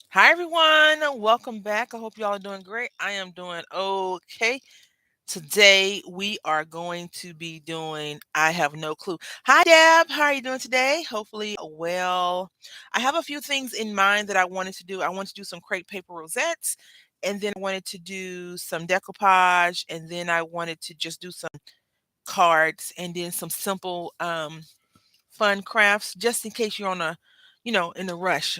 Hi, everyone. Welcome back. I hope y'all are doing great. I am doing okay. Today, we are going to be doing I Have No Clue. Hi, Deb. How are you doing today? Hopefully, well. I have a few things in mind that I wanted to do. I wanted to do some crepe paper rosettes, and then I wanted to do some decoupage, and then I wanted to just do some cards, and then some simple, fun crafts, just in case you're in a rush.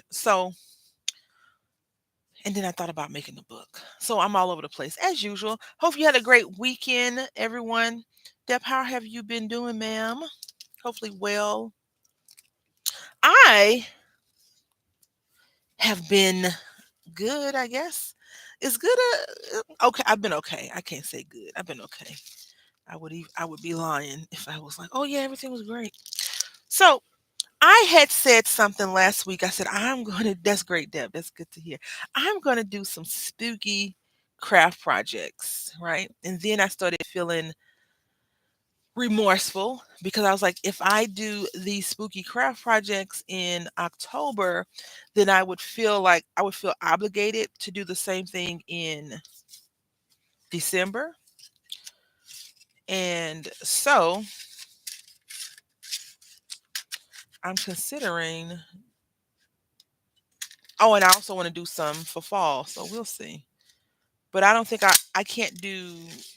And then I thought about making a book. So I'm all over the place as usual. Hope you had a great weekend, everyone. Deb, how have you been doing, ma'am? Hopefully well. I have been good, I guess. Is good okay, I've been okay. I can't say good. I've been okay. I would be lying if I was like, "Oh yeah, everything was great." So, I had said something last week. I said, I'm going to, that's great, Deb. That's good to hear. I'm going to do some spooky craft projects, right? And then I started feeling remorseful because I was like, if I do these spooky craft projects in October, then I would feel obligated to do the same thing in December. And so I'm considering, oh, and I also want to do some for fall. So we'll see. But I don't think I can't do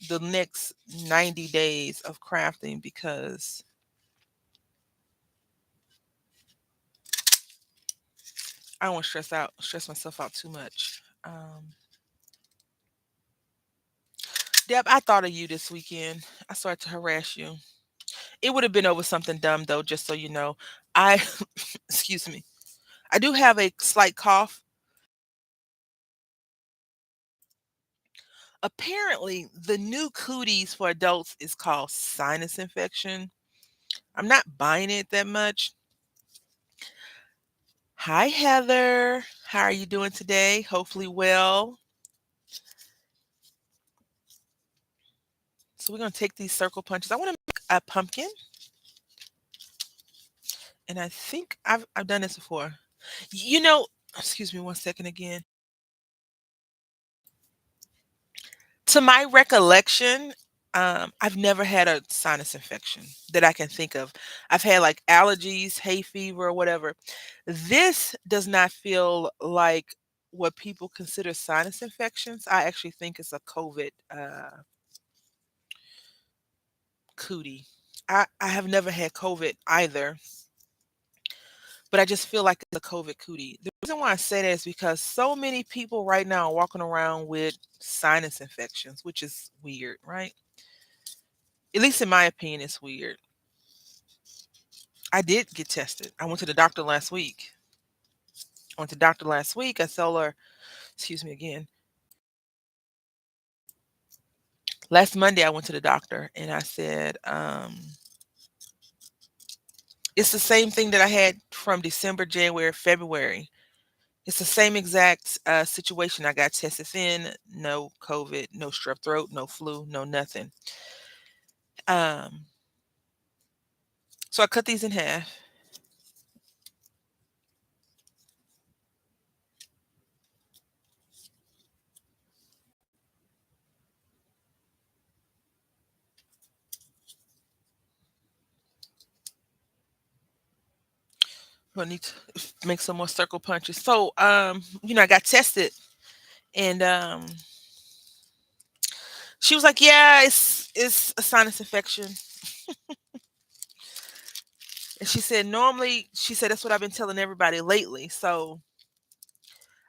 the next 90 days of crafting because I don't want to stress myself out too much. Deb, I thought of you this weekend. I started to harass you. It would have been over something dumb though, just so you know. I excuse me. I do have a slight cough. Apparently, the new cooties for adults is called sinus infection. I'm not buying it that much. Hi, Heather. How are you doing today? Hopefully well. So we're gonna take these circle punches. I want to make a pumpkin, and I think I've done this before. You know, excuse me one second again. To my recollection, I've never had a sinus infection that I can think of. I've had like allergies, hay fever, or whatever. This does not feel like what people consider sinus infections. I actually think it's a COVID cootie. I have never had COVID either, but I just feel like it's a COVID cootie. The reason why I say that is because so many people right now are walking around with sinus infections, which is weird, right? At least in my opinion, it's weird. I did get tested. I went to the doctor last week. I went to the doctor last week. I told her, excuse me again. Last Monday, I went to the doctor and I said, it's the same thing that I had from December, January, February. It's the same exact situation. I got tested then, no COVID, no strep throat, no flu, no nothing. Um, so I cut these in half. I need to make some more circle punches. So, I got tested, and she was like, "Yeah, it's a sinus infection." And she said, "Normally," she said, "that's what I've been telling everybody lately." So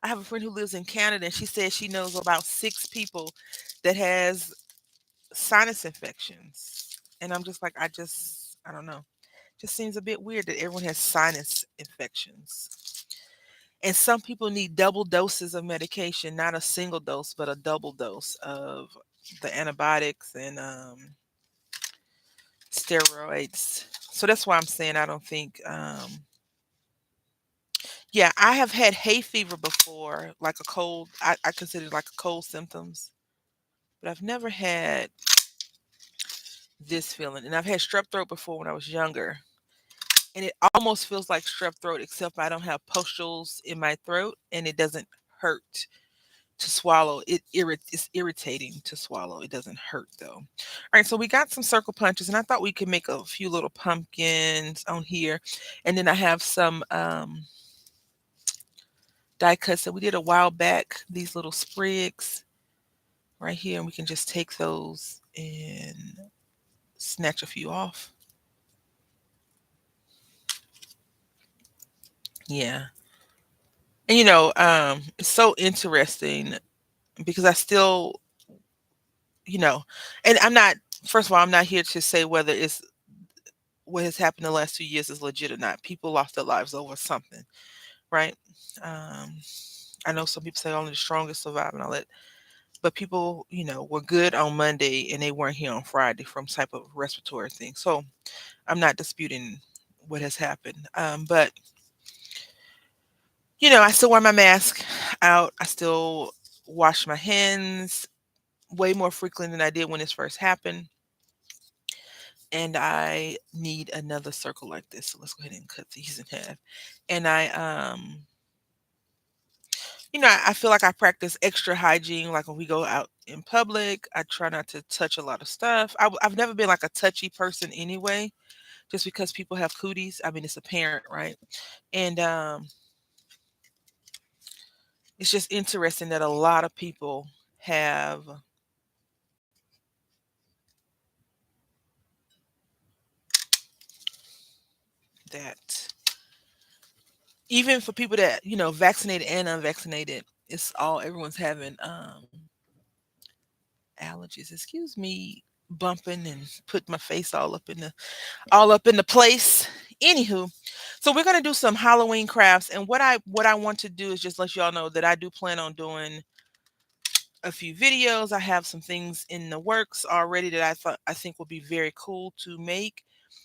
I have a friend who lives in Canada, and she said she knows about 6 people that has sinus infections, and I'm just like, I don't know. Just seems a bit weird that everyone has sinus infections. And some people need double doses of medication, not a single dose, but a double dose of the antibiotics and steroids. So that's why I'm saying I don't think. Yeah, I have had hay fever before, like a cold. I consider it like a cold symptoms, but I've never had this feeling. And I've had strep throat before when I was younger. and it almost feels like strep throat, except I don't have pustules in my throat, and it doesn't hurt to swallow. It's irritating to swallow. It doesn't hurt though. All right, so we got some circle punches, and I thought we could make a few little pumpkins on here, and then I have some die cuts that we did a while back. These little sprigs right here, and we can just take those and snatch a few off. Yeah. And it's so interesting because I still, you know, and I'm not, first of all, I'm not here to say whether it's what has happened the last 2 years is legit or not. People lost their lives over something, right? Um, I know some people say only the strongest survive and all that, but people, were good on Monday and they weren't here on Friday from type of respiratory thing. So I'm not disputing what has happened. But I still wear my mask out. I still wash my hands way more frequently than I did when this first happened. And I need another circle like this. So let's go ahead and cut these in half. And I feel like I practice extra hygiene. Like when we go out in public, I try not to touch a lot of stuff. I've never been like a touchy person anyway, just because people have cooties. I mean, it's apparent, right? And it's just interesting that a lot of people have that. Even for people that, vaccinated and unvaccinated, it's all everyone's having allergies. Excuse me, bumping and put my face all up in the place. Anywho, so we're gonna do some Halloween crafts, and what I want to do is just let y'all know that I do plan on doing a few videos. I have some things in the works already that I think will be very cool to make.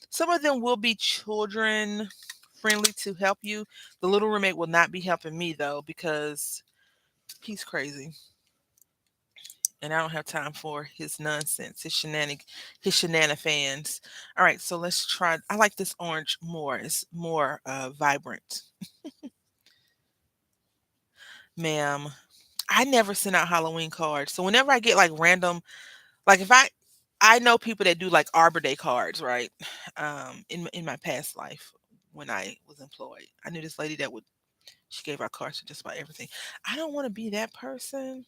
Some of them will be children friendly to help you. The little roommate will not be helping me though because he's crazy and I don't have time for his nonsense, his fans. All right, so let's try. I like this orange more. It's more vibrant, ma'am. I never send out Halloween cards, so whenever I get like random, like if I know people that do like Arbor Day cards, right? In my past life when I was employed, I knew this lady that would she gave out cards for just about everything. I don't want to be that person,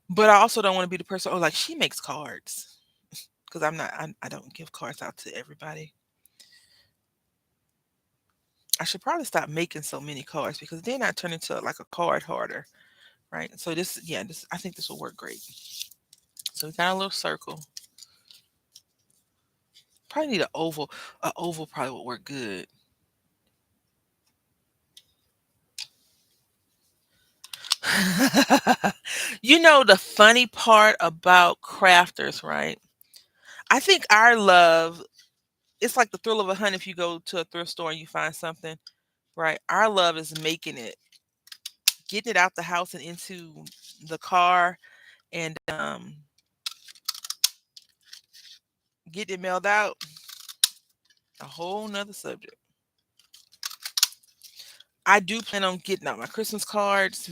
but I also don't want to be the person. Oh, like she makes cards because I'm not. I don't give cards out to everybody. I should probably stop making so many cards because then I turn into like a card hoarder, right? So this I think this will work great. So we got a little circle. Probably need an oval. A oval probably would work good. The funny part about crafters, right? I think our love, it's like the thrill of a hunt if you go to a thrift store and you find something, right? Our love is making it, getting it out the house and into the car and getting it mailed out. A whole nother subject. I do plan on getting out my Christmas cards.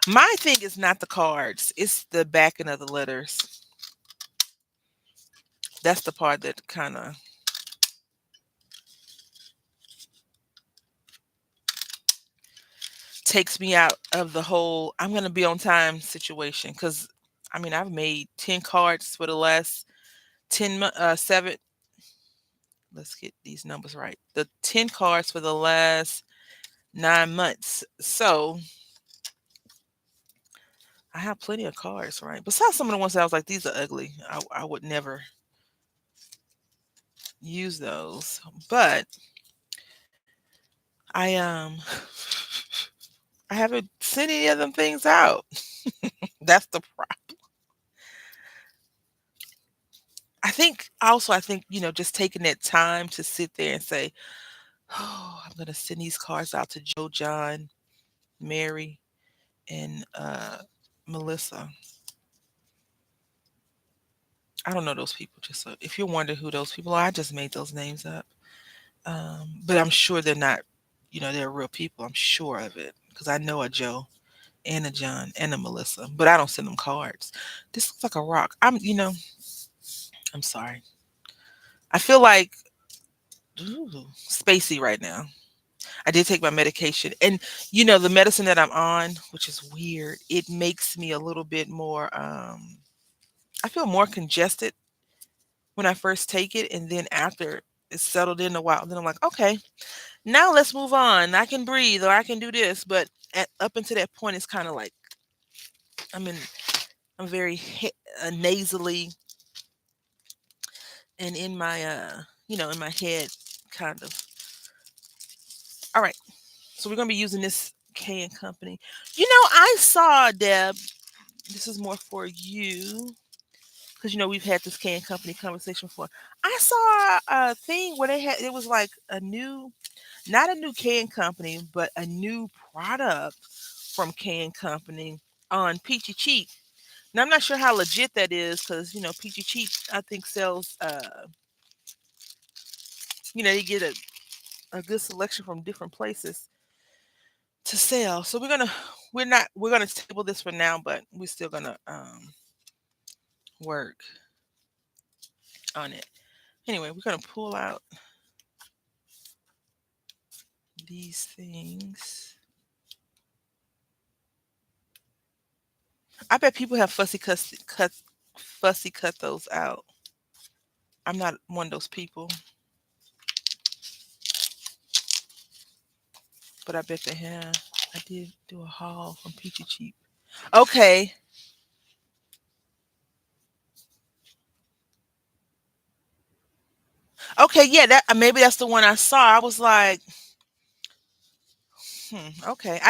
My thing is not the cards, it's the backing of the letters. That's the part that kind of takes me out of the whole I'm going to be on time situation. Because, I mean, I've made 10 cards for the last 7. Let's get these numbers right. The 10 cards for the last 9 months. So I have plenty of cards, right? Besides some of the ones that I was like, these are ugly. I would never use those. But I I haven't sent any of them things out. That's the problem. I think just taking that time to sit there and say, oh, I'm gonna send these cards out to Joe, John, Mary, and Melissa. I don't know those people. Just so if you're wondering who those people are, I just made those names up. But I'm sure they're not, they're real people. I'm sure of it because I know a Joe and a John and a Melissa, but I don't send them cards. This looks like a rock. I'm sorry. I feel like spacey right now. I did take my medication, and the medicine that I'm on, which is weird, it makes me a little bit more. I feel more congested when I first take it, and then after it's settled in a while, then I'm like, okay, now let's move on. I can breathe, or I can do this. But up until that point, it's kind of like I'm in. I'm very nasally and in my in my head, kind of. All right, so we're gonna be using this K and Company. I saw Deb. This is more for you because we've had this K and Company conversation before. I saw a thing where it was like a new, not a new K and Company, but a new product from K and Company on Peachy Cheek. Now I'm not sure how legit that is because Peachy Cheek I think sells they get a good selection from different places to sell. So we're gonna table this for now, but we're still gonna work on it. Anyway, we're gonna pull out these things. I bet people have fussy cut those out. I'm not one of those people, but I bet they have. I did do a haul from Peachy Cheap. Okay. Okay, yeah, that maybe that's the one I saw. I was like, okay.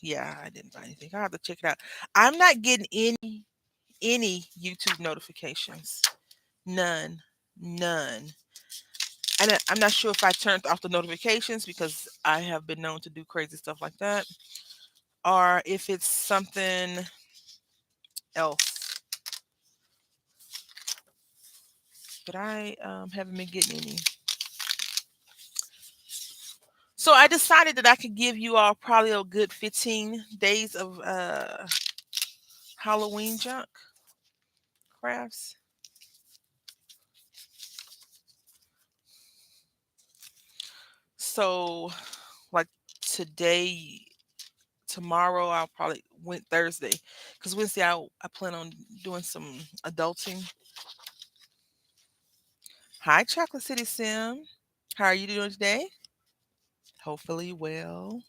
Yeah, I didn't buy anything. I'll have to check it out. I'm not getting any YouTube notifications. None. None. And I'm not sure if I turned off the notifications because I have been known to do crazy stuff like that, or if it's something else. But I haven't been getting any. So I decided that I could give you all probably a good 15 days of Halloween junk crafts. So like today, tomorrow, I'll probably went Thursday because Wednesday I plan on doing some adulting. Hi, Chocolate City Sim. How are you doing today? Hopefully well.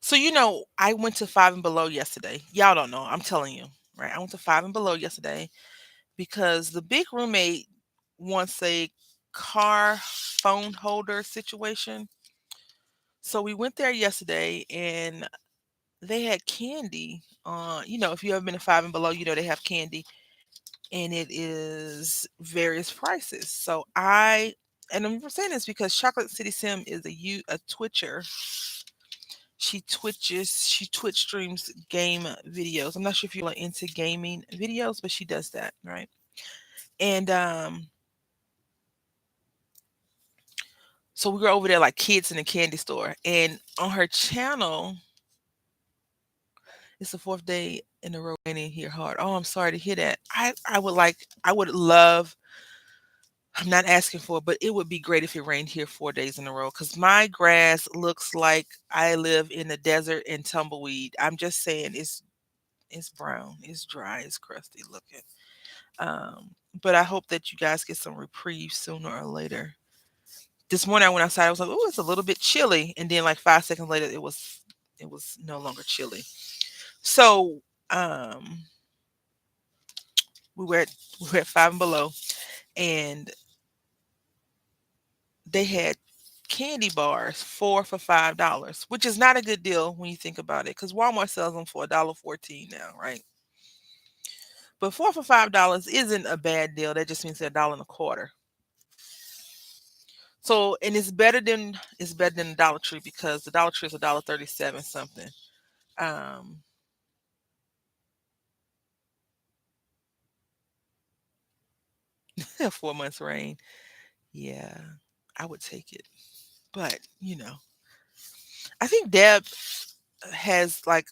So I went to Five and Below yesterday. Y'all don't know. I'm telling you, right? I went to Five and Below yesterday because the big roommate wants a car phone holder situation. So we went there yesterday and they had candy. If you ever been to Five and Below, they have candy and it is various prices. So and I'm saying this because Chocolate City Sim is a Twitcher. She Twitch streams game videos. I'm not sure if you're into gaming videos, but she does that, right? And so we were over there like kids in a candy store. And on her channel, it's the fourth day in a row raining here hard. Oh, I'm sorry to hear that. I would love, I'm not asking for it, but it would be great if it rained here 4 days in a row because my grass looks like I live in the desert and tumbleweed. I'm just saying it's brown, it's dry, it's crusty looking. Um, but I hope that you guys get some reprieve sooner or later. This morning I went outside, I was like, oh, it's a little bit chilly. And then like 5 seconds later it was no longer chilly. So we were at Five and Below and they had candy bars, 4 for $5, which is not a good deal when you think about it, because Walmart sells them for $1.14 now, right? But 4 for $5 isn't a bad deal. That just means they're a dollar and a quarter. So, and it's better than the Dollar Tree because the Dollar Tree is $1.37 something. Um, 4 months rain. Yeah, I would take it. But, I think Deb has like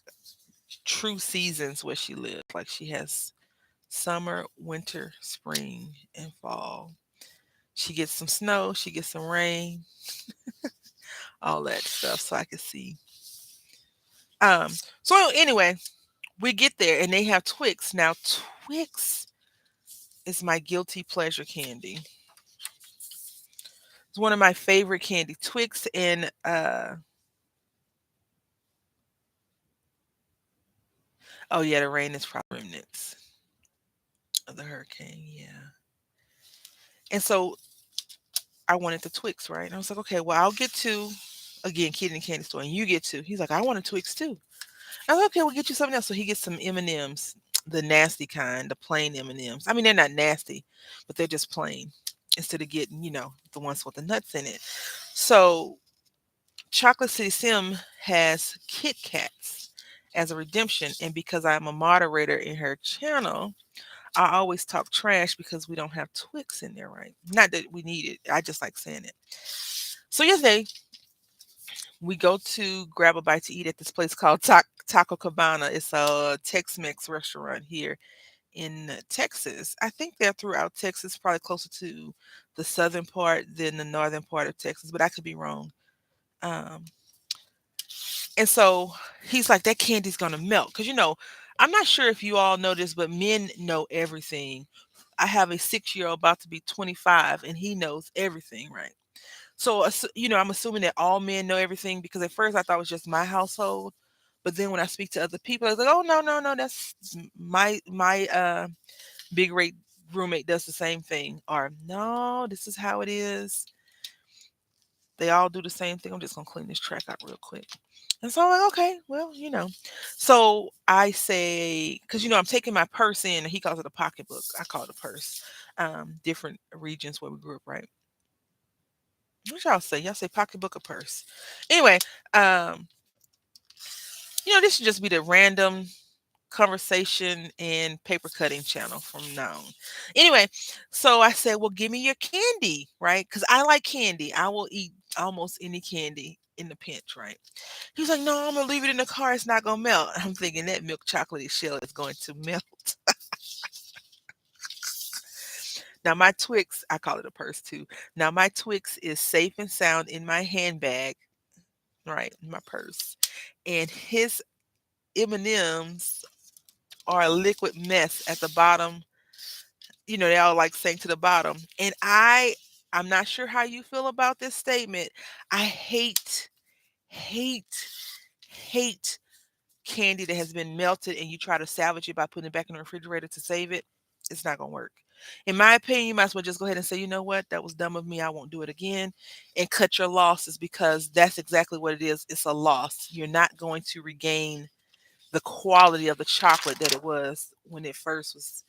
true seasons where she lives. Like she has summer, winter, spring, and fall. She gets some snow, she gets some rain, all that stuff. So I can see. Um, so anyway, we get there and they have Twix. Now Twix is my guilty pleasure candy. It's one of my favorite candy. Twix and oh yeah, the rain is probably remnants of the hurricane. Yeah. And so I wanted the Twix, right? And I was like, okay, well, I'll get two. Again, kid in the candy store, and you get two. He's like, I want a Twix too. I was like, okay, we'll get you something else. So he gets some M&Ms, the nasty kind, the plain M&Ms. I mean, they're not nasty, but they're just plain. Instead of getting, the ones with the nuts in it. So Chocolate City Sim has Kit Kats as a redemption, and because I'm a moderator in her channel, I always talk trash because we don't have Twix in there, right? Not that we need it. I just like saying it. So yesterday we go to grab a bite to eat at this place called Taco Cabana. It's a Tex-Mex restaurant here in Texas. I think they're throughout Texas, probably closer to the southern part than the northern part of Texas, but I could be wrong. Um, and so he's like, that candy's gonna melt. Because I'm not sure if you all know this, but men know everything. I have a 6-year old about to be 25, and he knows everything, right? So, I'm assuming that all men know everything because at first I thought it was just my household, but then when I speak to other people, I was like, "Oh no, no, no, that's my big rate roommate does the same thing," or "No, this is how it is." They all do the same thing. I'm just gonna clean this track out real quick. And so I'm like, okay, well, So I say, because I'm taking my purse in, and he calls it a pocketbook. I call it a purse. Different regions where we grew up, right? What y'all say? Y'all say pocketbook or purse? Anyway, um, this should just be the random conversation and paper cutting channel from now on. Anyway, so I said, well, give me your candy, right? Because I like candy. I will eat almost any candy in the pinch, right? He's like, no, I'm gonna leave it in the car. It's not gonna melt. I'm thinking that milk chocolate shell is going to melt. Now my Twix, I call it a purse too. Now my Twix is safe and sound in my handbag, right, in my purse, and his M&Ms are a liquid mess at the bottom. They all like sank to the bottom. And I'm not sure how you feel about this statement. I hate, hate candy that has been melted and you try to salvage it by putting it back in the refrigerator to save it. It's not gonna work. In my opinion, you might as well just go ahead and say, you know what, that was dumb of me. I won't do it again, and cut your losses because that's exactly what it is. It's a loss. You're not going to regain the quality of the chocolate that it was when it first was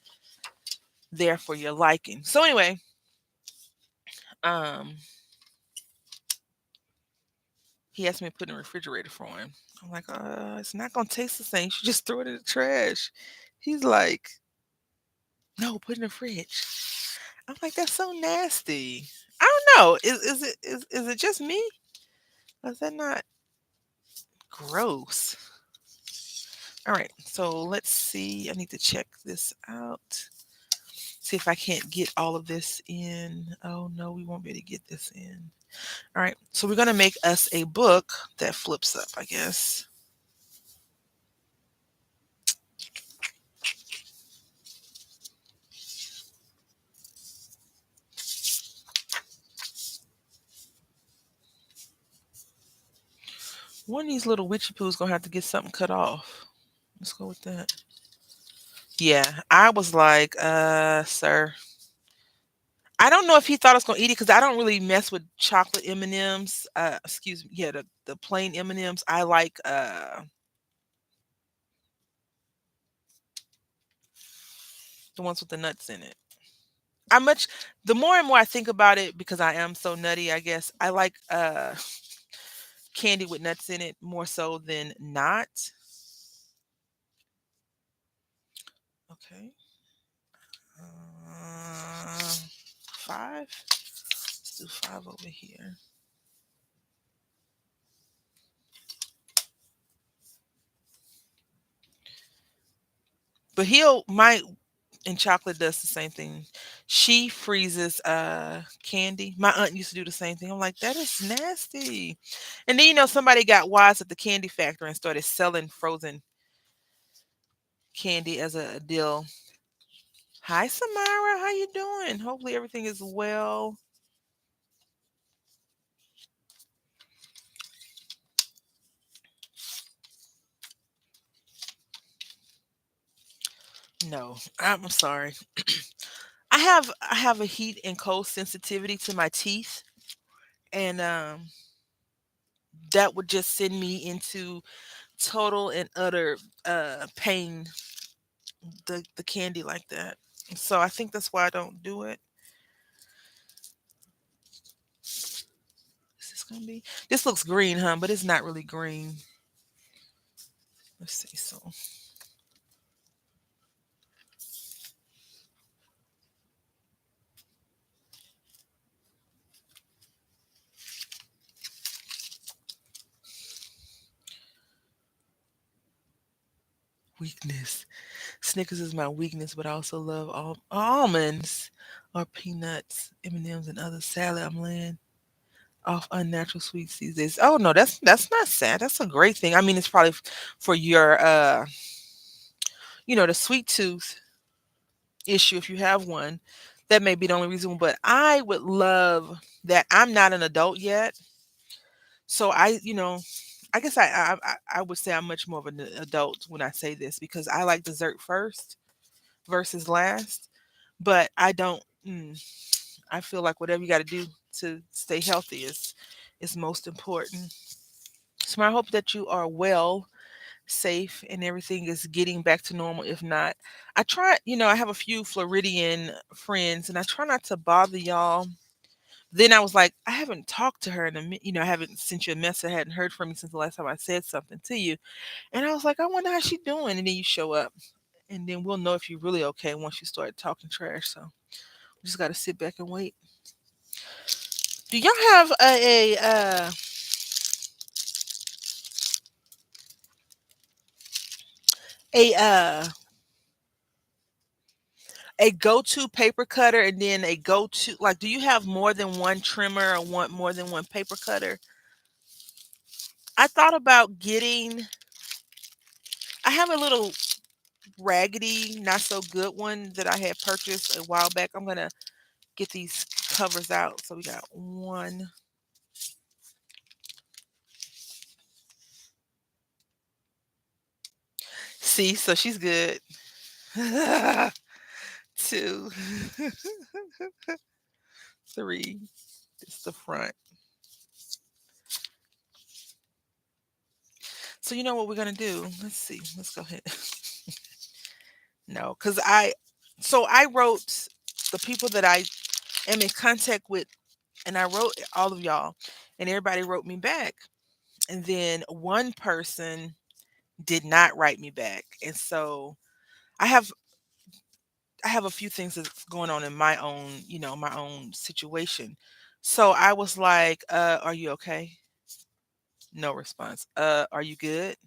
there for your liking. So anyway, um, he asked me to put it in the refrigerator for him. I'm like, it's not gonna taste the same. You should just throw it in the trash. He's like, no, put it in the fridge. I'm like, that's so nasty. I don't know. Is it just me? Is that not gross? All right, so let's see. I need to check this out. See if I can't get all of this in. Oh no, we won't be able to get this in. All right, so we're gonna make us a book that flips up, I guess. One of these little witchy poos gonna have to get something cut off. Let's go with that. Yeah, I was like, sir. I don't know if he thought I was gonna eat it because I don't really mess with chocolate M&Ms. Excuse me, yeah, the plain M&Ms. I like the ones with the nuts in it. I much the more and more I think about it, because I am so nutty, I guess I like candy with nuts in it more so than not. Okay. 5. Let's do 5 over here. But he'll my and chocolate does the same thing. She freezes candy. My aunt used to do the same thing. I'm like, that is nasty. And then somebody got wise at the candy factory and started selling frozen candy as a deal. Hi Samara, how you doing? Hopefully everything is well. No, I'm sorry. I have a heat and cold sensitivity to my teeth, and that would just send me into total and utter pain, the candy like that. So I think that's why I don't do it. Is this gonna be? This looks green, huh? But it's not really green. Let's see. So weakness. Snickers is my weakness, but I also love almonds or peanuts, M&Ms, and other salad. I'm laying off unnatural sweets these days. Oh no, that's not sad. That's a great thing. I mean, it's probably for your the sweet tooth issue if you have one. That may be the only reason, but I would love that. I'm not an adult yet, so I guess I would say I'm much more of an adult when I say this because I like dessert first versus last. But I don't. I feel like whatever you got to do to stay healthy is most important. So I hope that you are well, safe, and everything is getting back to normal. If not, I have a few Floridian friends, and I try not to bother y'all. Then I was like, I haven't talked to her in a minute. I haven't sent you a message. I hadn't heard from you since the last time I said something to you. And I was like, I wonder how she doing. And then you show up, and then we'll know if you're really okay once you start talking trash. So we just got to sit back and wait. Do y'all have a a go-to paper cutter, and then a go-to, like, do you have more than one trimmer or want more than one paper cutter? I thought about getting I have a little raggedy, not so good one that I had purchased a while back. I'm gonna get these covers out. So we got one. See, so she's good. Two, three. It's the front. So you know what we're gonna do? Let's see. Let's go ahead. No, because I wrote the people that I am in contact with, and I wrote all of y'all, and everybody wrote me back. And then one person did not write me back. And so I have I have a few things that's going on in my own situation. So I was like, are you okay? No response. Are you good?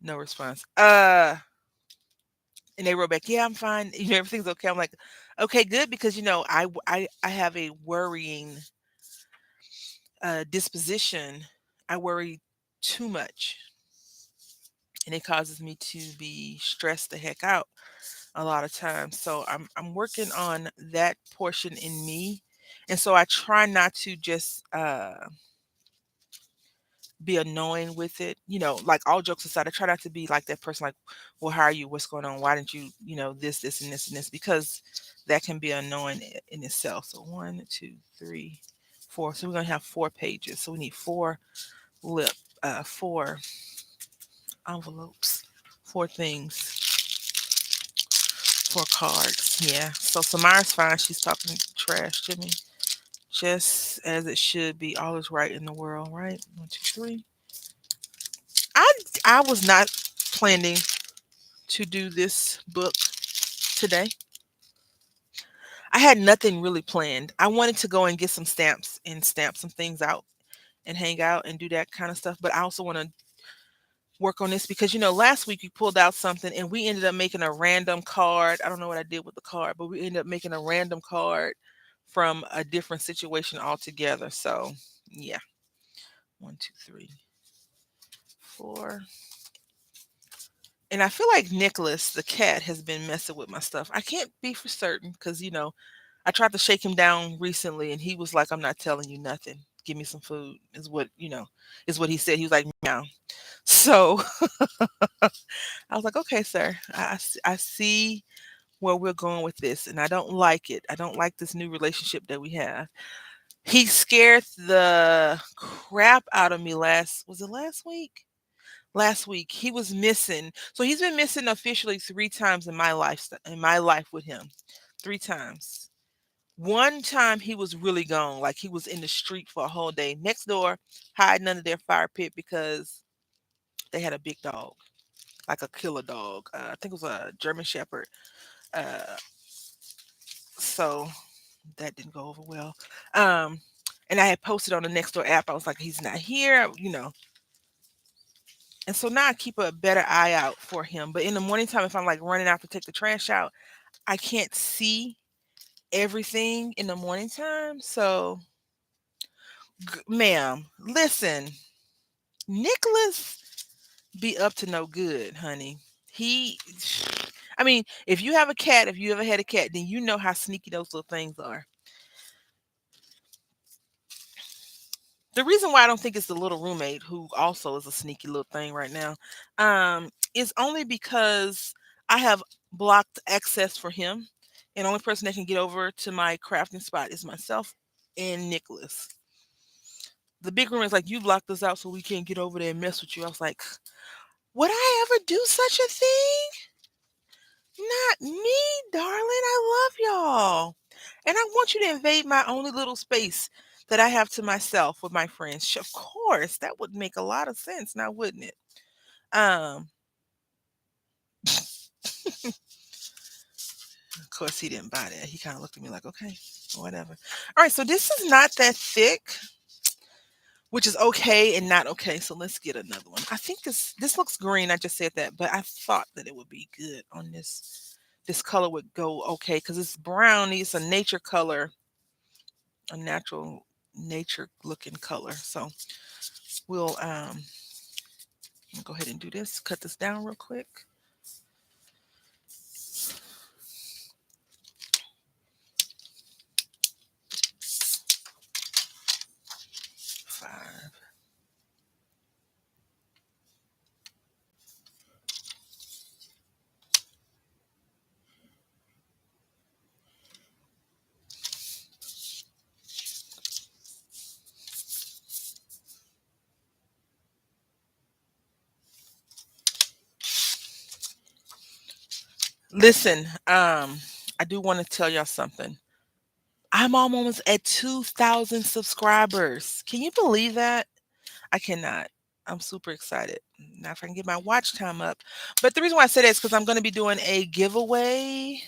No response. And they wrote back, yeah, I'm fine. Everything's okay. I'm like, okay, good, because I have a worrying disposition. I worry too much, and it causes me to be stressed the heck out a lot of times. So I'm working on that portion in me. And so I try not to just be annoying with it. Like, all jokes aside, I try not to be like that person, like, well, how are you? What's going on? Why didn't you, this, and this, and this? Because that can be annoying in itself. So one, two, three, four. So we're gonna have 4 pages. So we need lip, 4 envelopes, 4 things. for cards. Yeah. So Samara's fine. She's talking trash to me. Just as it should be. All is right in the world, right? One, two, three. I I was not planning to do this book today. I had nothing really planned. I wanted to go and get some stamps and stamp some things out and hang out and do that kind of stuff. But I also want to work on this because last week we pulled out something and we ended up making a random card. I don't know what I did with the card, but we ended up making a random card from a different situation altogether. So yeah, one, two, three, four. And I feel like Nicholas, the cat, has been messing with my stuff. I can't be for certain because I tried to shake him down recently, and he was like, "I'm not telling you nothing. Give me some food." Is what he said. He was like, "Meow." So I was like, "Okay, sir. I see where we're going with this, and I don't like it. I don't like this new relationship that we have." He scared the crap out of me was it last week? Last week he was missing. So he's been missing officially 3 times in my life with him. 3 times. One time he was really gone, like he was in the street for a whole day, next door, hiding under their fire pit because they had a big dog, like a killer dog. I think it was a German Shepherd. Uh, so that didn't go over well. Um, and I had posted on the Nextdoor app. I was like, he's not here. And so now I keep a better eye out for him. But in the morning time, if I'm like running out to take the trash out, I can't see everything in the morning time. So, ma'am, listen, Nicholas be up to no good, honey. He, I mean, if you have a cat, if you ever had a cat, then you know how sneaky those little things are. The reason why I don't think it's the little roommate, who also is a sneaky little thing right now, is only because I have blocked access for him. And the only person that can get over to my crafting spot is myself and Nicholas. The big room is like, you blocked us out so we can't get over there and mess with you. I was like, would I ever do such a thing? Not me, darling. I love y'all. And I want you to invade my only little space that I have to myself with my friends. Of course, that would make a lot of sense now, wouldn't it? Um, of course he didn't buy that. He kind of looked at me like, okay, whatever. All right, so this is not that thick, which is okay and not okay. So let's get another one. I think this looks green. I just said that, but I thought that it would be good on this color would go okay because it's brown. It's a nature color, a natural nature looking color. So we'll go ahead and do this. Cut this down real quick. 5. Listen, I do want to tell y'all something. I'm almost at 2,000 subscribers. Can you believe that? I cannot. I'm super excited. Now, if I can get my watch time up. But the reason why I say that is because I'm going to be doing a giveaway.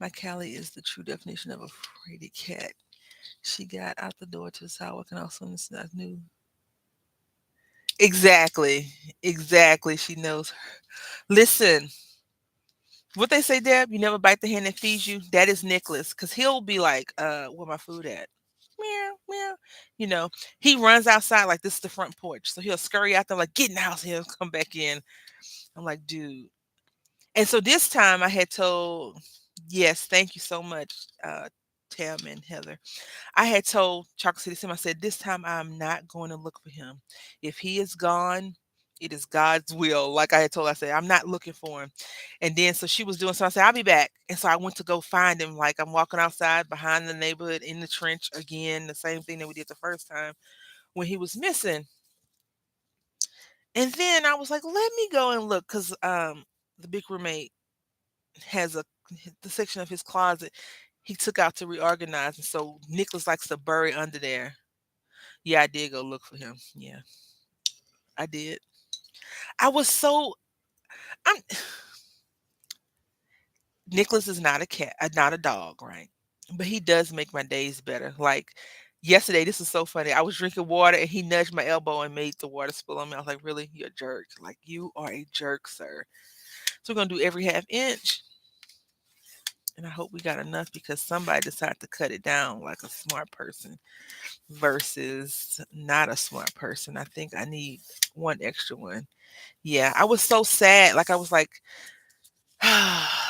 My Callie is the true definition of a fraidy cat. She got out the door to the sidewalk and also I knew. Exactly. Exactly. She knows her. Listen, what they say, Deb, you never bite the hand that feeds you. That is Nicholas. Because he'll be like, where my food at? Meow, meow. You know, he runs outside like this is the front porch. So he'll scurry out there like, get in the house. He'll come back in. I'm like, dude. And so this time I had told, yes, thank you so much, Tam and Heather. I had told Chocolate City Sim, I said, this time I'm not going to look for him. If he is gone, it is God's will. Like I had told, I said, I'm not looking for him. And then so she was doing so I said, I'll be back. And so I went to go find him. Like I'm walking outside behind the neighborhood in the trench again, the same thing that we did the first time when he was missing. And then I was like, let me go and look because the big roommate has a the section of his closet he took out to reorganize, and so Nicholas likes to bury under there. Yeah, I did go look for him. Yeah, I did. I was so I'm Nicholas is not a cat, not a dog, right? But he does make my days better. Like yesterday, this is so funny. I was drinking water and he nudged my elbow and made the water spill on me. I was like, "Really? You're a jerk. Like you are a jerk, sir." So we're gonna do every half inch, and I hope we got enough because somebody decided to cut it down like a smart person versus not a smart person. I think I need one extra one. Yeah, I was so sad. Like I was like,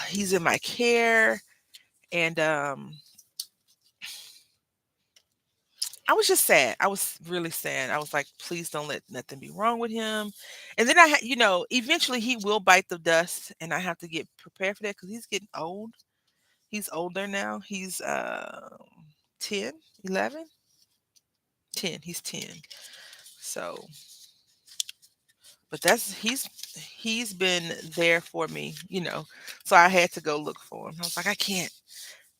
he's in my care, and I was just sad. I was really sad. I was like, please don't let nothing be wrong with him. And then eventually he will bite the dust, and I have to get prepared for that because he's getting old. He's older now. He's 10, 11, 10. He's 10. So, but he's been there for me, So I had to go look for him. I was like, I can't.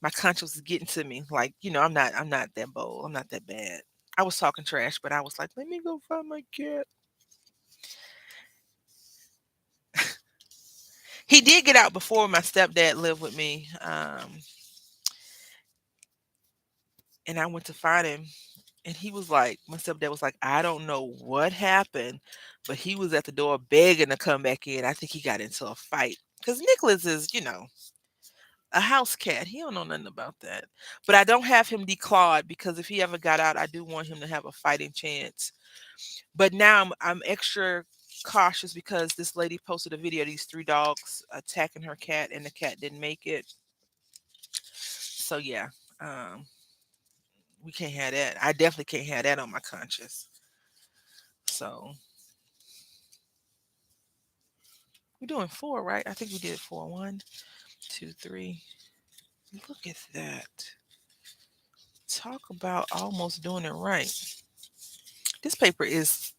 My conscience is getting to me. Like, I'm not that bold. I'm not that bad. I was talking trash, but I was like, let me go find my cat. He did get out before my stepdad lived with me. And I went to find him, and he was like, my stepdad was like, I don't know what happened, but he was at the door begging to come back in. I think he got into a fight because Nicholas is, a house cat. He don't know nothing about that. But I don't have him declawed because if he ever got out, I do want him to have a fighting chance. But now I'm extra cautious because this lady posted a video of these three dogs attacking her cat, and the cat didn't make it. So yeah, um, we can't have that. I definitely can't have that on my conscience. So we're doing four, right? I think we did four. One, two, three. Look at that. Talk about almost doing it right. This paper is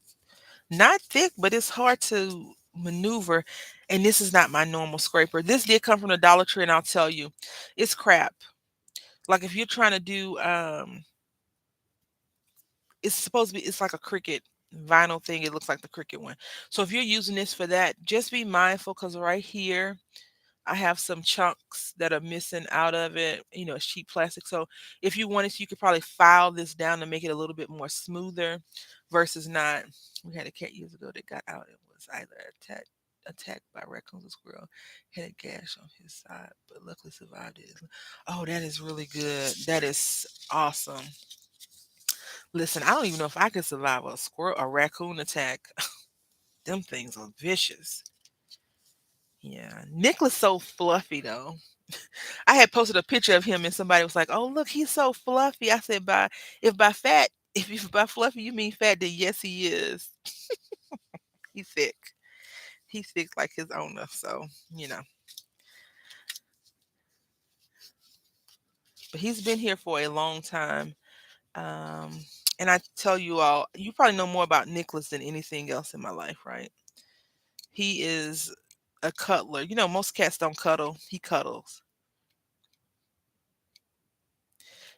not thick, but it's hard to maneuver. And this is not my normal scraper. This did come from the Dollar Tree, and I'll tell you, it's crap. Like if you're trying to do it's supposed to be it's like a cricket vinyl thing. It looks like the cricket one. So if you're using this for that, just be mindful because right here I have some chunks that are missing out of it. It's cheap plastic. So if you wanted to, you could probably file this down to make it a little bit more smoother versus not. We had a cat years ago that got out. It was either attacked by raccoons or squirrel, had a gash on his side, but luckily survived it. Oh, that is really good. That is awesome. Listen, I don't even know if I could survive a raccoon attack. Them things are vicious. Yeah. Nicholas so fluffy though. I had posted a picture of him and somebody was like, "Oh, look, he's so fluffy." I said, if by fluffy you mean fat, then yes, he is. He's thick. He's thick like his owner. So, you know. But he's been here for a long time. Um, and I tell you all, you probably know more about Nicholas than anything else in my life, right? He is a cuddler. Most cats don't cuddle. He cuddles.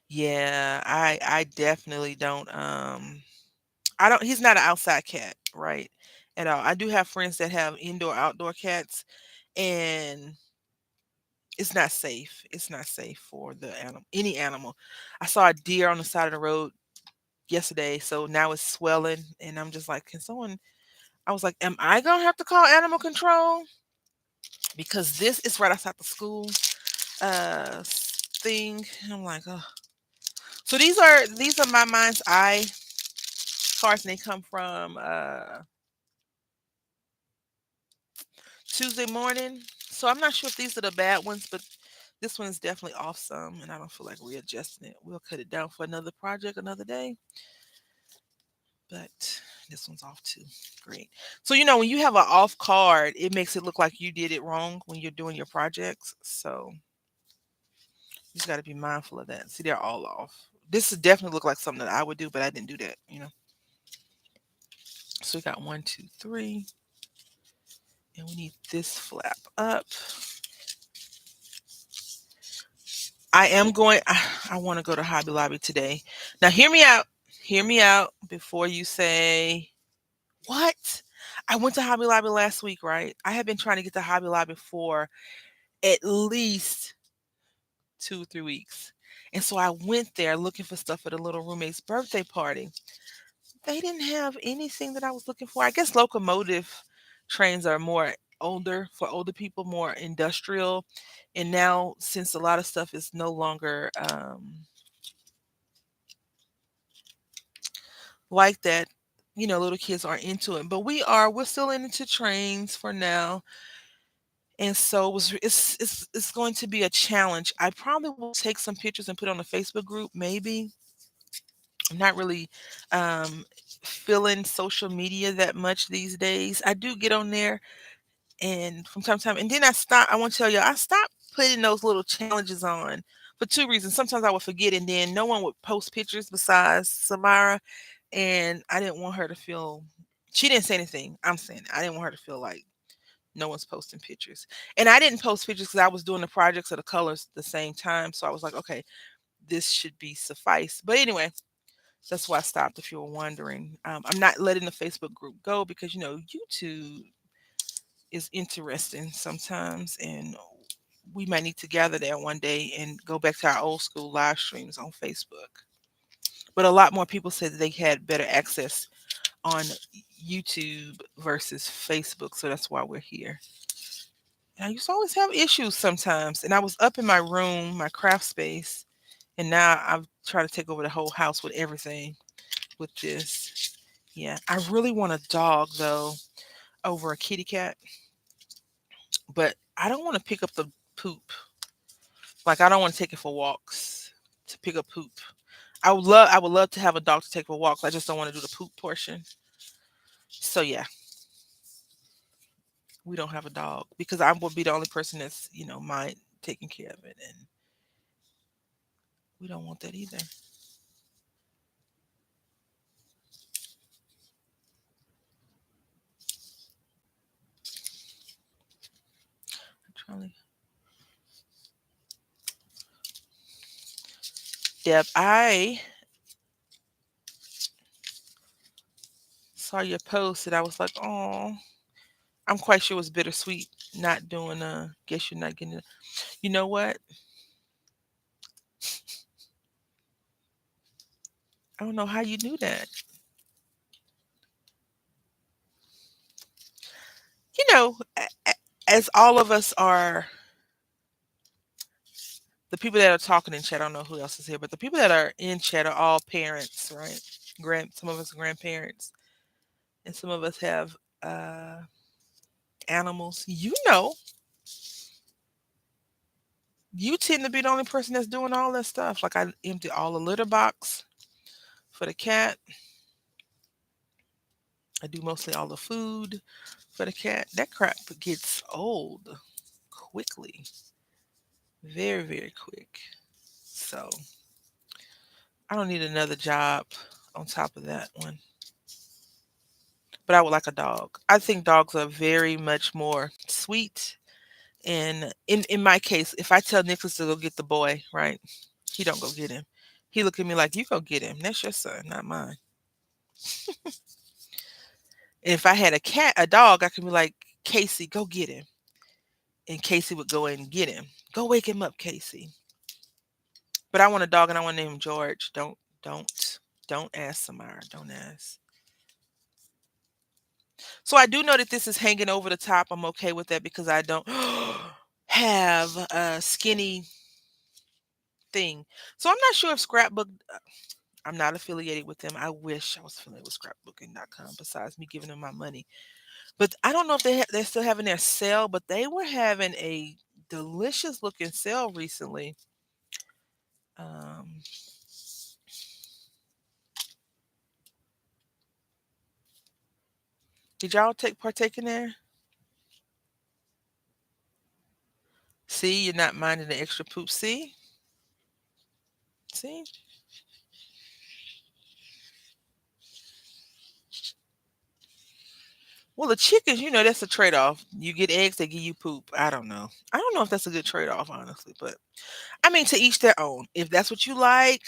Yeah, I definitely don't I don't he's not an outside cat, right? At all. I do have friends that have indoor outdoor cats, and it's not safe. It's not safe for the animal any animal. I saw a deer on the side of the road yesterday, so now it's swelling and I'm just like, can someone I was like, am I gonna have to call animal control? Because this is right outside the school thing. I'm like, oh. So these are my mind's eye cards, and they come from Tuesday morning. So I'm not sure if these are the bad ones, but this one is definitely off some, and I don't feel like readjusting it. We'll cut it down for another project another day, but this one's off too. Great. So when you have an off card, it makes it look like you did it wrong when you're doing your projects. So you just got to be mindful of that. See, they're all off. This would definitely look like something that I would do, but I didn't do that. So we got one, two, three, and we need this flap up. I am going. I want to go to Hobby Lobby today. Now, hear me out. Hear me out before you say what. I went to Hobby Lobby last week, right? I have been trying to get to Hobby Lobby for at least 2 or 3 weeks, and so I went there looking for stuff for the little roommate's birthday party. They didn't have anything that I was looking for. I guess locomotive trains are more older for older people, more industrial. And now, since a lot of stuff is no longer like that, little kids aren't into it. But we're still into trains for now. And so it's going to be a challenge. I probably will take some pictures and put on the Facebook group, maybe. I'm not really feeling social media that much these days. I do get on there and from time to time, and then I want to tell you, I stopped putting those little challenges on for two reasons. Sometimes I would forget, and then no one would post pictures besides Samara, and I didn't want her to feel. She didn't say anything. I'm saying it. I didn't want her to feel like no one's posting pictures, and I didn't post pictures because I was doing the projects of the colors at the same time. So I was like, okay, this should be suffice. But anyway, that's why I stopped. If you were wondering, I'm not letting the Facebook group go because YouTube is interesting sometimes, and we might need to gather there one day and go back to our old school live streams on Facebook. But a lot more people said that they had better access on YouTube versus Facebook, so that's why we're here. And I used to always have issues sometimes, and I was up in my room, my craft space, and now I've tried to take over the whole house with everything with this. Yeah, I really want a dog though over a kitty cat, but I don't want to pick up the poop. Like, I don't wanna take it for walks to pick up poop. I would love to have a dog to take for walks, I just don't wanna do the poop portion. So, yeah, we don't have a dog because I would be the only person that's, mind taking care of it, and we don't want that either. Trying Deb, I saw your post and I was like, "Oh," I'm quite sure it was bittersweet not doing, guess you're not getting it. You know what? I don't know how you knew that. As all of us are the people that are talking in chat, I don't know who else is here, but the people that are in chat are all parents, right? Some of us are grandparents, and some of us have uh, animals. You tend to be the only person that's doing all that stuff. Like, I empty all the litter box for the cat. I do mostly all the food for the cat. That crap gets old quickly, very, very quick. So I don't need another job on top of that one. But I would like a dog. I think dogs are very much more sweet. And in my case, if I tell Nicholas to go get the boy, right, he don't go get him. He look at me like, you go get him. That's your son, not mine. And if I had a dog, I could be like, Casey, go get him. And Casey would go in and get him. Go wake him up, Casey. But I want a dog and I want to name him George. Don't ask Samara. Don't ask. So I do know that this is hanging over the top. I'm okay with that because I don't have a skinny thing. So I'm not sure if Scrapbook. I'm not affiliated with them. I wish I was affiliated with scrapbooking.com besides me giving them my money. But I don't know if they're still having their sale, but they were having a delicious looking sale recently. Um, did y'all partake in there? See, you're not minding the extra poop. See, Well, the chickens, that's a trade-off. You get eggs, they give you poop. I don't know. I don't know if that's a good trade-off, honestly, but I mean, to each their own. If that's what you like,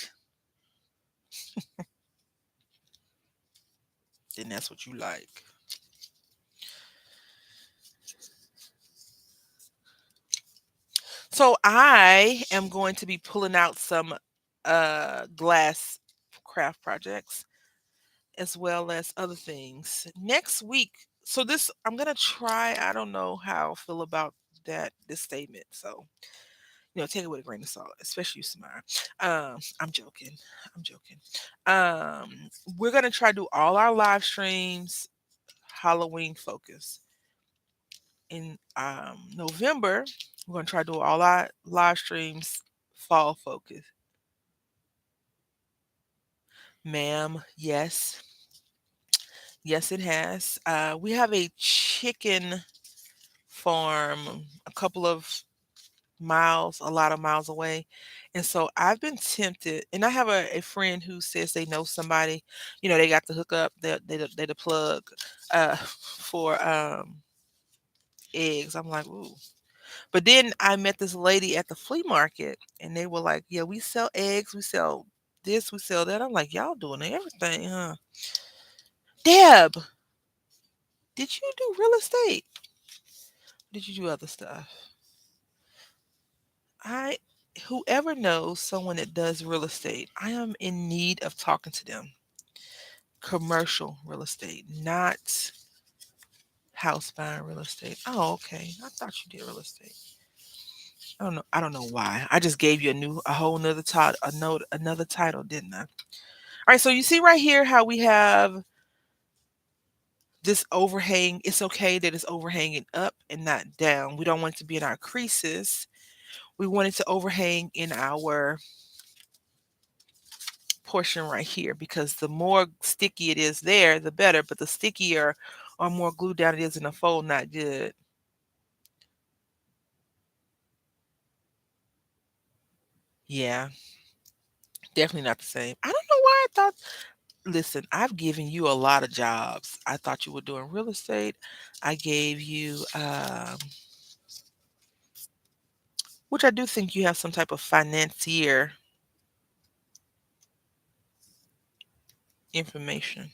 then that's what you like. So I am going to be pulling out some glass craft projects as well as other things next week. So this I'm gonna try. I don't know how I feel about this statement. So take it with a grain of salt, especially you, Samara. I'm joking. I'm joking. We're gonna try to do all our live streams Halloween focus. In November, we're gonna try to do all our live streams fall focus. Ma'am, yes. Yes, it has. We have a chicken farm a couple of miles, a lot of miles away. And so I've been tempted, and I have a friend who says they know somebody, they got the hook up, they the plug for eggs. I'm like, ooh. But then I met this lady at the flea market, and they were like, yeah, we sell eggs, we sell this, we sell that. I'm like, y'all doing everything, huh? Deb, did you do real estate? Did you do other stuff? I Whoever knows someone that does real estate, I am in need of talking to them. Commercial real estate, not house buying real estate. Oh, okay. I thought you did real estate. I don't know why. I just gave you a whole nother title, another title, didn't I? All right. So you see right here how we have this overhang. It's okay that it's overhanging up and not down. We don't want it to be in our creases. We want it to overhang in our portion right here, because the more sticky it is there, the better. But the stickier or more glued down it is in the fold, not good. Yeah, definitely not the same. I don't know why I thought. Listen, I've given you a lot of jobs. I thought you were doing real estate. I gave you, which I do think you have some type of financier information,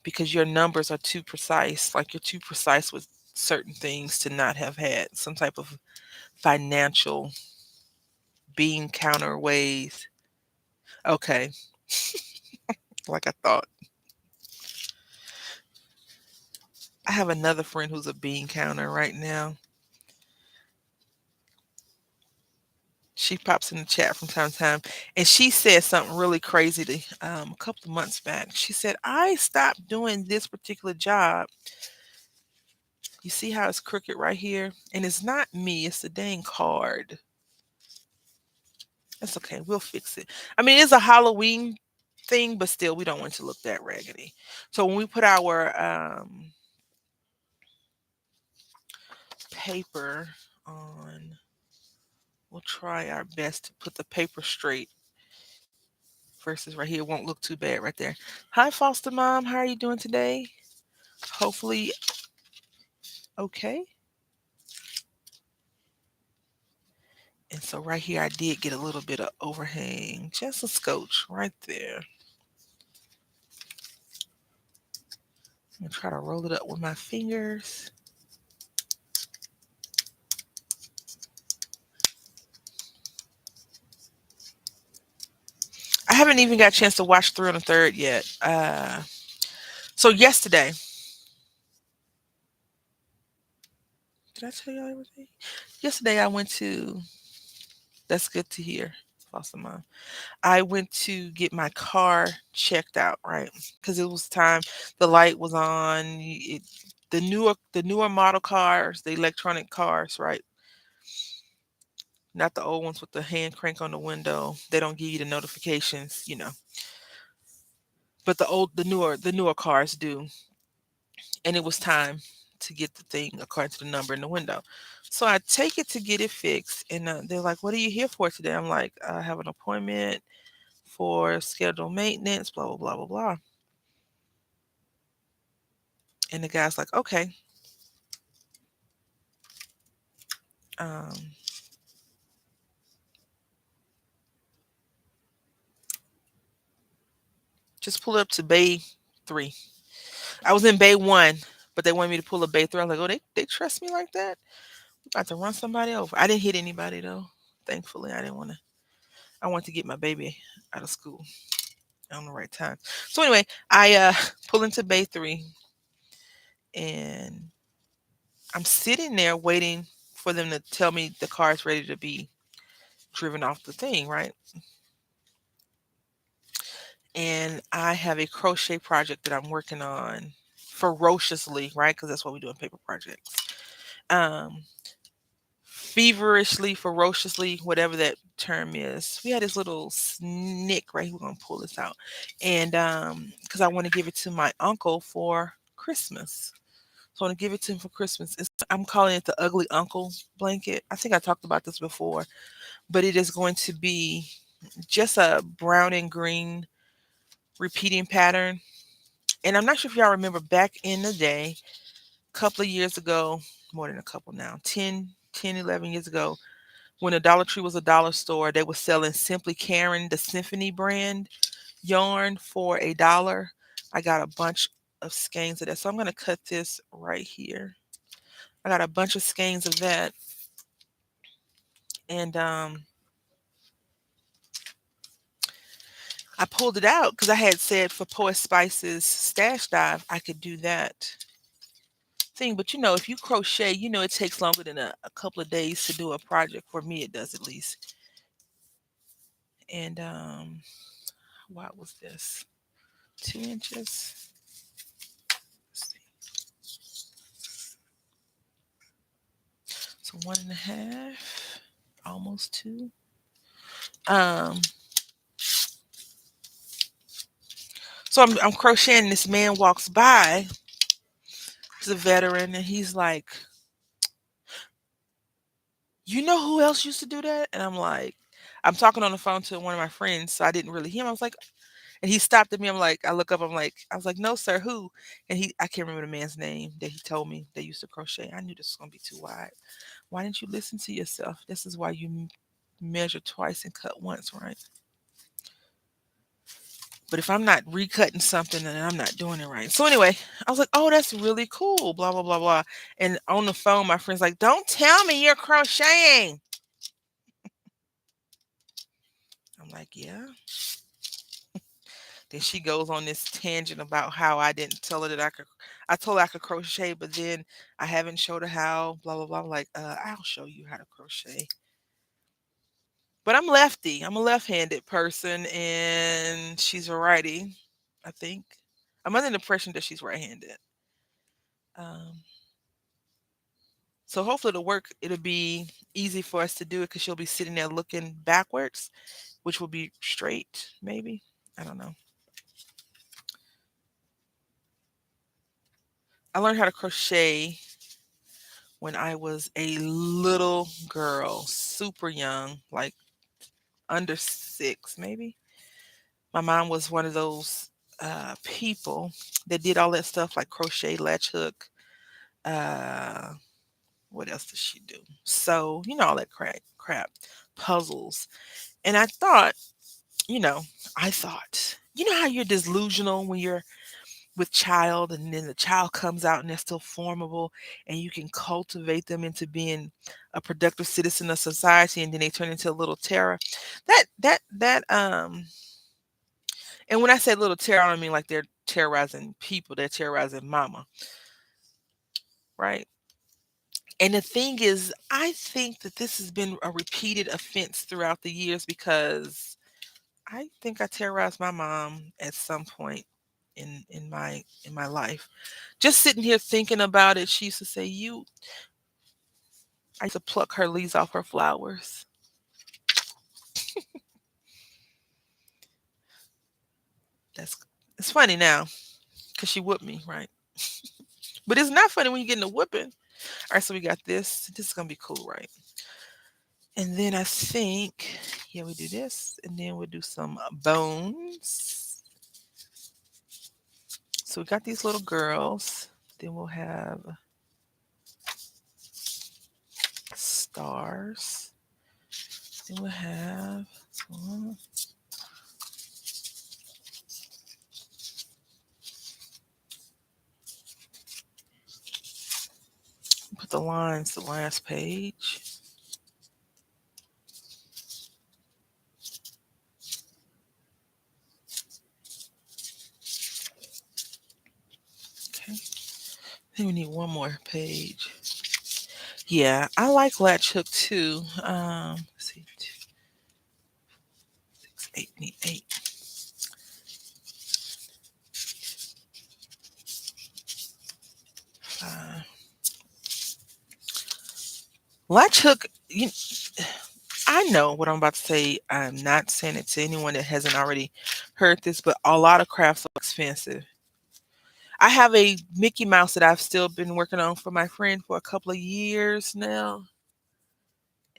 because your numbers are too precise. Like, you're too precise with certain things to not have had some type of financial bean counter ways. Okay, like I thought. I have another friend who's a bean counter right now. She pops in the chat from time to time, and she said something really crazy a couple of months back. She said, I stopped doing this particular job. You see how it's crooked right here? And it's not me, it's the dang card. That's okay. We'll fix it. I mean, it's a Halloween thing, but still, we don't want it to look that raggedy. So when we put our paper on, we'll try our best to put the paper straight versus right here. It won't look too bad right there. Hi, foster mom. How are you doing today? Hopefully, okay. And so right here, I did get a little bit of overhang, just a scotch right there. I'm gonna try to roll it up with my fingers. I haven't even got a chance to watch Through on the Third yet. So yesterday, did I tell y'all everything? Yesterday, I went to. That's good to hear, foster mom. I went to get my car checked out, right? Because it was time. The light was on. The newer model cars, the electronic cars, right? Not the old ones with the hand crank on the window. They don't give you the notifications. But the newer cars do. And it was time to get the thing according to the number in the window. So I take it to get it fixed, and they're like, "What are you here for today?" I'm like, "I have an appointment for scheduled maintenance, blah blah blah blah blah." And the guy's like, okay, um, just pull up to bay 3. I was in bay 1, but they wanted me to pull up bay 3. I was like, oh, they trust me like that? About to run somebody over. I didn't hit anybody though. Thankfully, I didn't want to. I wanted to get my baby out of school on the right time. So anyway, I pull into bay 3, and I'm sitting there waiting for them to tell me the car is ready to be driven off the thing, right? And I have a crochet project that I'm working on ferociously, right? Because that's what we do in paper projects. Um, Feverishly, ferociously, whatever that term is. We had this little snick right here. We're gonna pull this out, and because I want to give it to my uncle for Christmas. So I want to give it to him for Christmas. I'm calling it the ugly uncle blanket. I think I talked about this before, but it is going to be just a brown and green repeating pattern. And I'm not sure if y'all remember back in the day, a couple of years ago, more than a couple now, 11 years ago, when a Dollar Tree was a dollar store, they were selling Simply Karen, the Symphony brand yarn for $1. I got a bunch of skeins of that. So I'm going to cut this right here. I got a bunch of skeins of that. And I pulled it out because I had said for Poet Spice's Stash Dive, I could do that thing. But if you crochet, it takes longer than a couple of days to do a project. For me, it does at least. And what was this? 2 inches. Let's see. So 1.5, almost 2. Um, so I'm crocheting. This man walks by. He's a veteran, and he's like, "You know who else used to do that?" And I'm like, I'm talking on the phone to one of my friends, so I didn't really hear him. I was like, and he stopped at me. I'm like, I look up. I was like, "No, sir, who?" And I can't remember the man's name that he told me they used to crochet. I knew this was gonna be too wide. Why didn't you listen to yourself? This is why you measure twice and cut once, right? But if I'm not recutting something, then I'm not doing it right. So anyway, I was like, "Oh, that's really cool." Blah blah blah blah. And on the phone, my friend's like, "Don't tell me you're crocheting." I'm like, "Yeah." Then she goes on this tangent about how I didn't tell her that I could. I told her I could crochet, but then I haven't showed her how. Blah blah blah. I'm like, I'll show you how to crochet. But I'm lefty. I'm a left-handed person, and she's a righty. I think. I'm under the impression that she's right-handed. Um, so hopefully it'll be easy for us to do it because she'll be sitting there looking backwards, which will be straight, maybe. I don't know. I learned how to crochet when I was a little girl, super young, like under 6, maybe. My mom was one of those people that did all that stuff like crochet, latch hook. Uh, what else does she do? So, all that crap, puzzles. And you know, I thought, how you're delusional when you're with child and then the child comes out and they're still formable and you can cultivate them into being a productive citizen of society and then they turn into a little terror. That and when I say little terror, I don't mean like they're terrorizing people, they're terrorizing mama, right? And the thing is, I think that this has been a repeated offense throughout the years because I think I terrorized my mom at some point in my life. Just sitting here thinking about it, she used to say, "You." I used to pluck her leaves off her flowers. That's it's funny now because she whooped me, right? But it's not funny when you get in a whooping. All right, so we got this. This is gonna be cool, right? And then I think, yeah, we do this, and then we'll do some bones. So we got these little girls. Then we'll have stars. Then we'll have uh, put the lines the last page. Okay. Then we need one more page. Yeah, I like latch hook too. Let's see, two, six, eight, need eight. Five. Latch hook. I know what I'm about to say. I'm not saying it to anyone that hasn't already heard this, but a lot of crafts are expensive. I have a Mickey Mouse that I've still been working on for my friend for a couple of years now,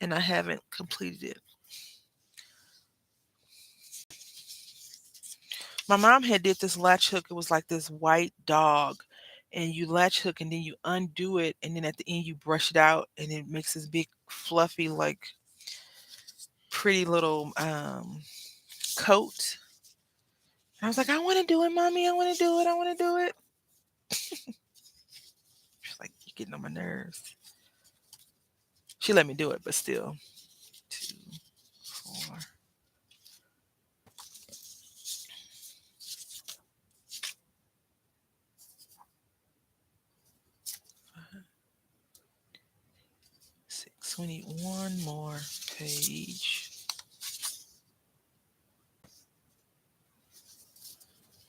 and I haven't completed it. My mom had did this latch hook. It was like this white dog, and you latch hook and then you undo it, and then at the end you brush it out, and it makes this big fluffy like pretty little coat. I was like, I want to do it, mommy. I want to do it. I want to do it. She's like, you're getting on my nerves. She let me do it, but still. Two, four, 6. We need one more page.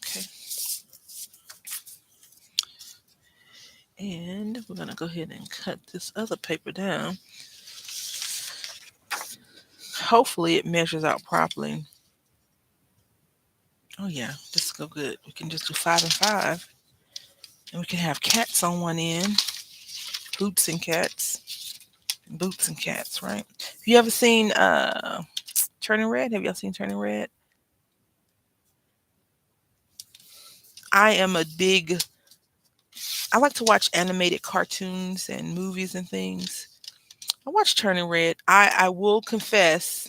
Okay. And we're going to go ahead and cut this other paper down. Hopefully it measures out properly. Oh yeah, this will go good. We can just do 5 and 5. And we can have cats on one end. Boots and cats. Boots and cats, right? Have you ever seen Turning Red? Have y'all seen Turning Red? I am a big I like to watch animated cartoons and movies and things. I watch Turning Red. I will confess,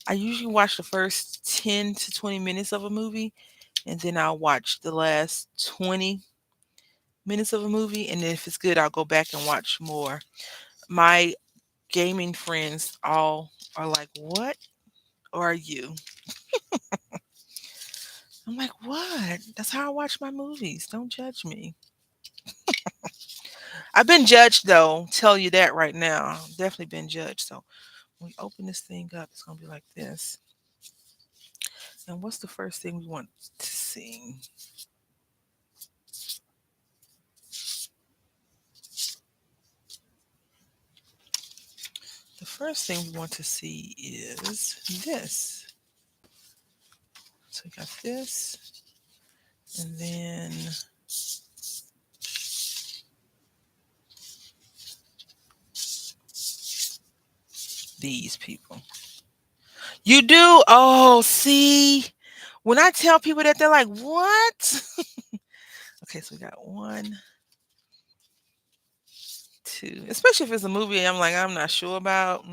I usually watch the first 10 to 20 minutes of a movie, and then I'll watch the last 20 minutes of a movie, and then if it's good, I'll go back and watch more. My gaming friends all are like, "What are you?" I'm like, "What? That's how I watch my movies. Don't judge me." I've been judged though. Tell you that right now. Definitely been judged. So when we open this thing up, it's gonna be like this. And what's the first thing we want to see? The first thing we want to see is this. So we got this, and then these people. You do? Oh, see? When I tell people that, they're like, what? Okay, so we got one, two. Especially if it's a movie I'm like, I'm not sure about.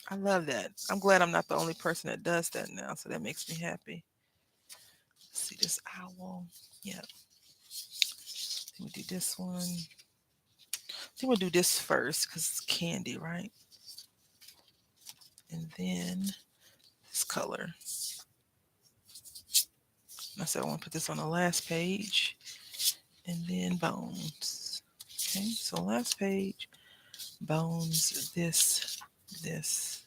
I love that. I'm glad I'm not the only person that does that now. So that makes me happy. See this owl. Yeah. Then we do this one. I think we'll do this first because it's candy, right? And then this color. I said I want to put this on the last page. And then bones. Okay, so last page, bones, this, these.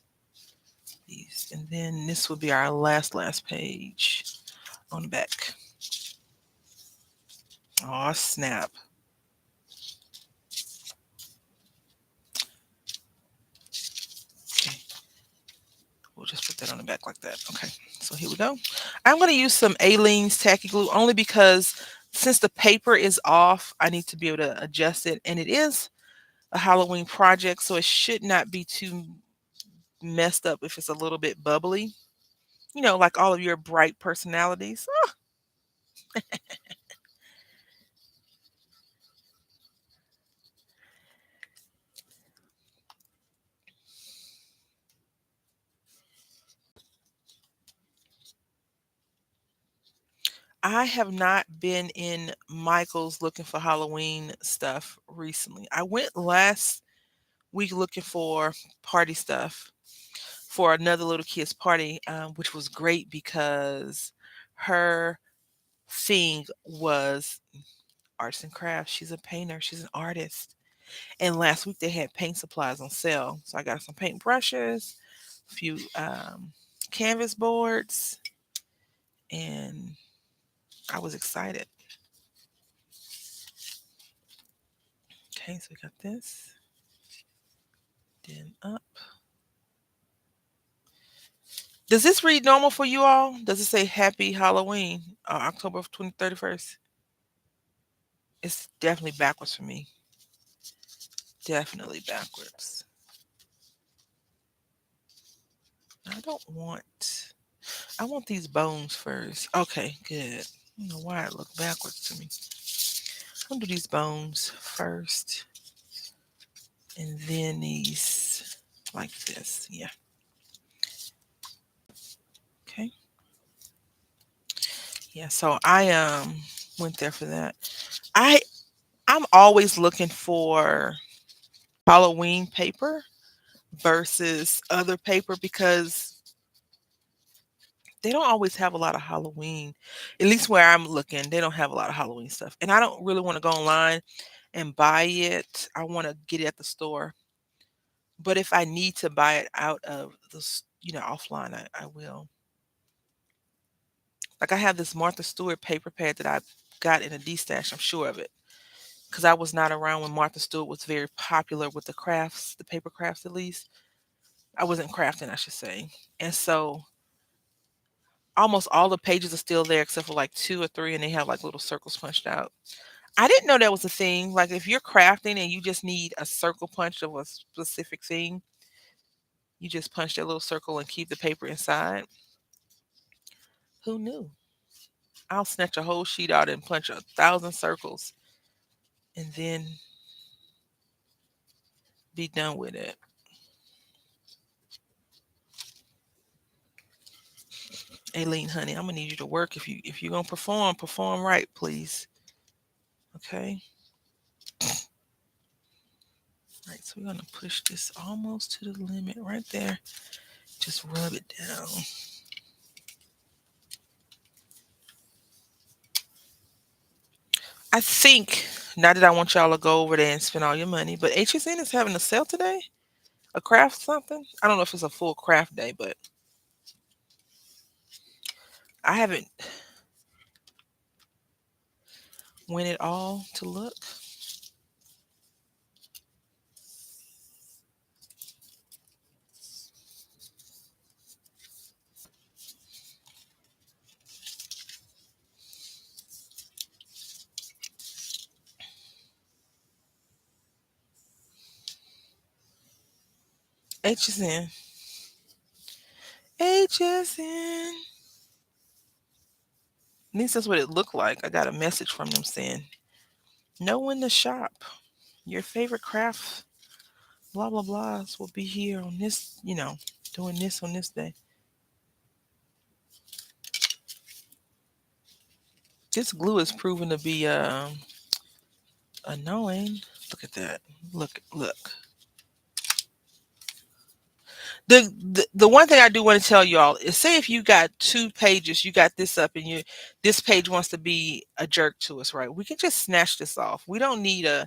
And then this will be our last page on the back. Oh, snap. Okay, we'll just put that on the back like that. Okay, so here we go. I'm going to use some Aleene's tacky glue only because since the paper is off, I need to be able to adjust it. And it is a Halloween project, so it should not be too messed up if it's a little bit bubbly. You know, like all of your bright personalities. I have not been in Michael's looking for Halloween stuff recently. I went last week looking for party stuff for another little kid's party, which was great because her thing was arts and crafts. She's a painter, she's an artist. And last week they had paint supplies on sale. So I got some paint brushes, a few canvas boards, and I was excited. Okay, so we got this. Then up. Does this read normal for you all? Does it say Happy Halloween, October 31st? It's definitely backwards for me. Definitely backwards. I don't want. I want these bones first. Okay, good. I don't know why it looked backwards to me. I'm gonna do these bones first, and then these like this. Yeah. Okay. Yeah. So I went there for that. I I'm always looking for Halloween paper versus other paper because they don't always have a lot of Halloween. At least where I'm looking, they don't have a lot of Halloween stuff. And I don't really want to go online and buy it. I want to get it at the store. But if I need to buy it out of offline, I will. Like I have this Martha Stewart paper pad that I got in a D stash. I'm sure of it because I was not around when Martha Stewart was very popular with the crafts, the paper crafts at least. I wasn't crafting, I should say. And so almost all the pages are still there except for like two or three, and they have like little circles punched out. I didn't know that was a thing. Like if you're crafting and you just need a circle punch of a specific thing, you just punch that little circle and keep the paper inside. Who knew? I'll snatch a whole sheet out and punch 1,000 circles and then be done with it. Aileen, honey, I'm gonna need you to work. If you're gonna perform, perform right, please. Okay. All right, so we're gonna push this almost to the limit right there. Just rub it down. I think not that I want y'all to go over there and spend all your money, but HSN is having a sale today. A craft something. I don't know if it's a full craft day, but I haven't went at all to look. HSN. HSN. At least that's what it looked like. I got a message from them saying, know when to shop. Your favorite craft blah blah blahs will be here on this, doing this on this day. This glue is proven to be annoying. Look at that. Look. The one thing I do want to tell y'all is say if you got two pages, you got this up and you this page wants to be a jerk to us, right? We can just snatch this off. We don't need a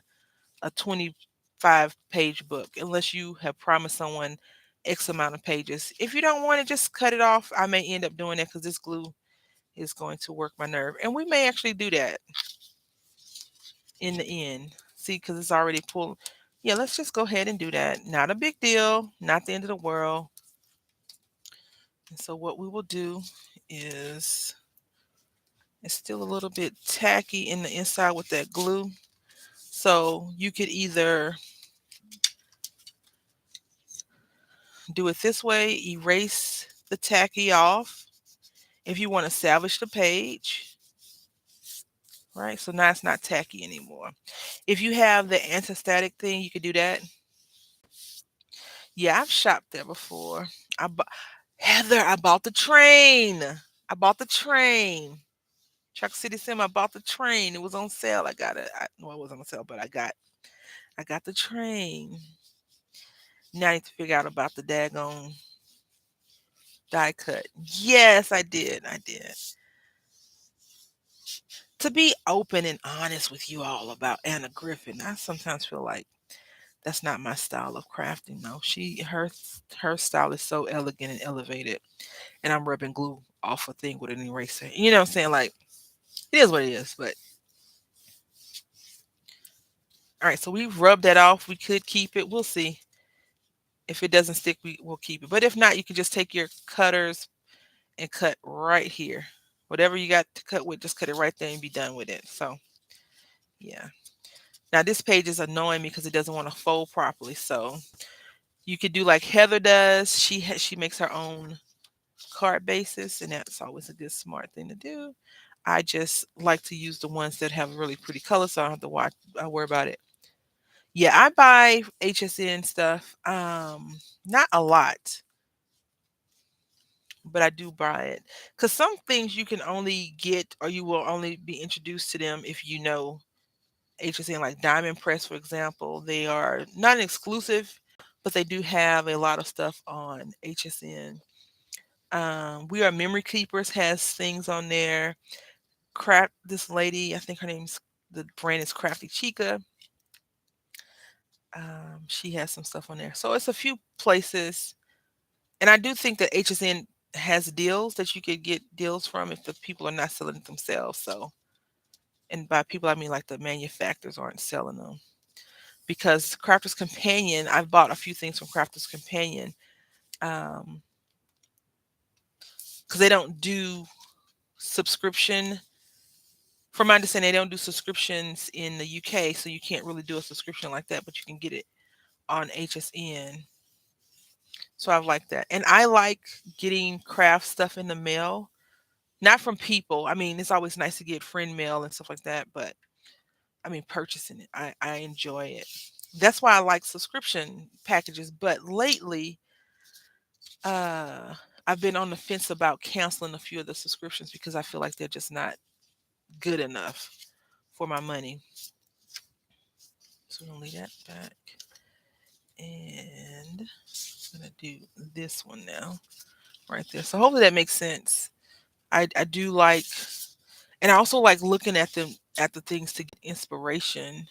25-page book unless you have promised someone X amount of pages. If you don't want to just cut it off, I may end up doing that because this glue is going to work my nerve. And we may actually do that in the end. See, because it's already pulled. Yeah, let's just go ahead and do that. Not a big deal, not the end of the world. And so what we will do is it's still a little bit tacky in the inside with that glue. So you could either do it this way, erase the tacky off if you want to salvage the page, right? So now it's not tacky anymore. If you have the anti-static thing, you could do that. Yeah, I've shopped there before. I bu- Heather, I bought the train. I bought the train. Truck City Sim. I bought the train. It was on sale. I got it. Well, it wasn't on sale, but I got the train. Now I need to figure out about the daggone die cut. Yes, I did. I did. To be open and honest with you all about Anna Griffin, I sometimes feel like that's not my style of crafting. No, her style is so elegant and elevated, and I'm rubbing glue off a thing with an eraser. You know what I'm saying? Like it is what it is. But all right, so we've rubbed that off. We could keep it. We'll see. If it doesn't stick, we'll keep it. But if not, you can just take your cutters and cut right here. Whatever you got to cut with, just cut it right there and be done with it. So yeah. Now this page is annoying me because it doesn't want to fold properly. So you could do like Heather does. She makes her own card bases, and that's always a good smart thing to do. I just like to use the ones that have really pretty colors, so I don't have to worry about it. Yeah, I buy HSN stuff. Not a lot, but I do buy it because some things you can only get, or you will only be introduced to them if you know HSN, like Diamond Press, for example. They are not an exclusive, but they do have a lot of stuff on HSN. We Are Memory Keepers has things on there. This lady, I think the brand is Crafty Chica. She has some stuff on there. So it's a few places. And I do think that HSN has deals that you could get deals from if the people are not selling it themselves. So, and by people, I mean like the manufacturers aren't selling them. Because Crafter's Companion, I've bought a few things from Crafter's Companion because they don't do subscription. From my understanding, they don't do subscriptions in the UK, so you can't really do a subscription like that, but you can get it on HSN. So I've liked that. And I like getting craft stuff in the mail, not from people. I mean, it's always nice to get friend mail and stuff like that, but I mean, purchasing it, I enjoy it. That's why I like subscription packages. But lately, uh, I've been on the fence about canceling a few of the subscriptions because I feel like they're just not good enough for my money. So we're gonna leave that back. And I'm gonna do this one now, right there. So hopefully that makes sense. I do like, and I also like looking at them at the things to get inspiration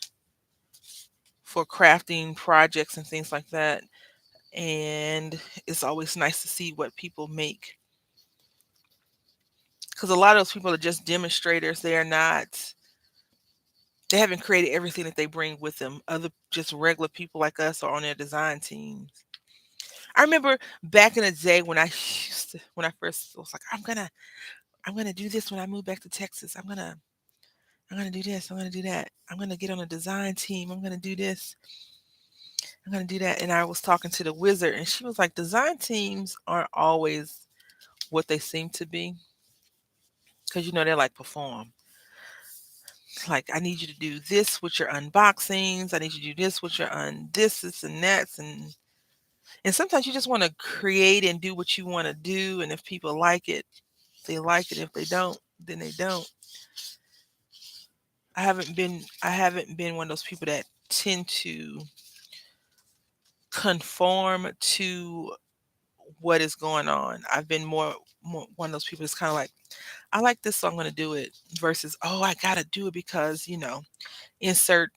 for crafting projects and things like that. And it's always nice to see what people make because a lot of those people are just demonstrators. They haven't created everything that they bring with them. Other just regular people like us are on their design teams. I remember back in the day when when I first was like, I'm gonna do this when I move back to Texas. I'm gonna do this. I'm gonna do that. I'm gonna get on a design team. I'm gonna do this. I'm gonna do that. And I was talking to the wizard, and she was like, design teams aren't always what they seem to be because they're like perform. Like I need you to do this with your unboxings. I need you to do this with your this and that's and sometimes you just want to create and do what you want to do. And if people like it, they like it. If they don't, then they don't. I haven't been one of those people that tend to conform to what is going on. I've been more one of those people that's kind of like, I like this, so I'm going to do it versus, oh, I got to do it because, insert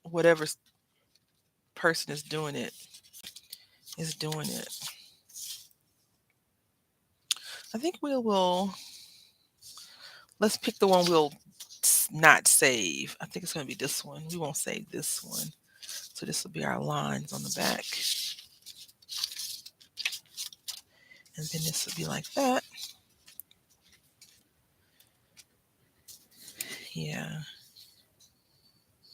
whatever person is doing it. I think let's pick the one we'll not save. I think it's going to be this one. We won't save this one. So this will be our lines on the back. And then this will be like that. Yeah.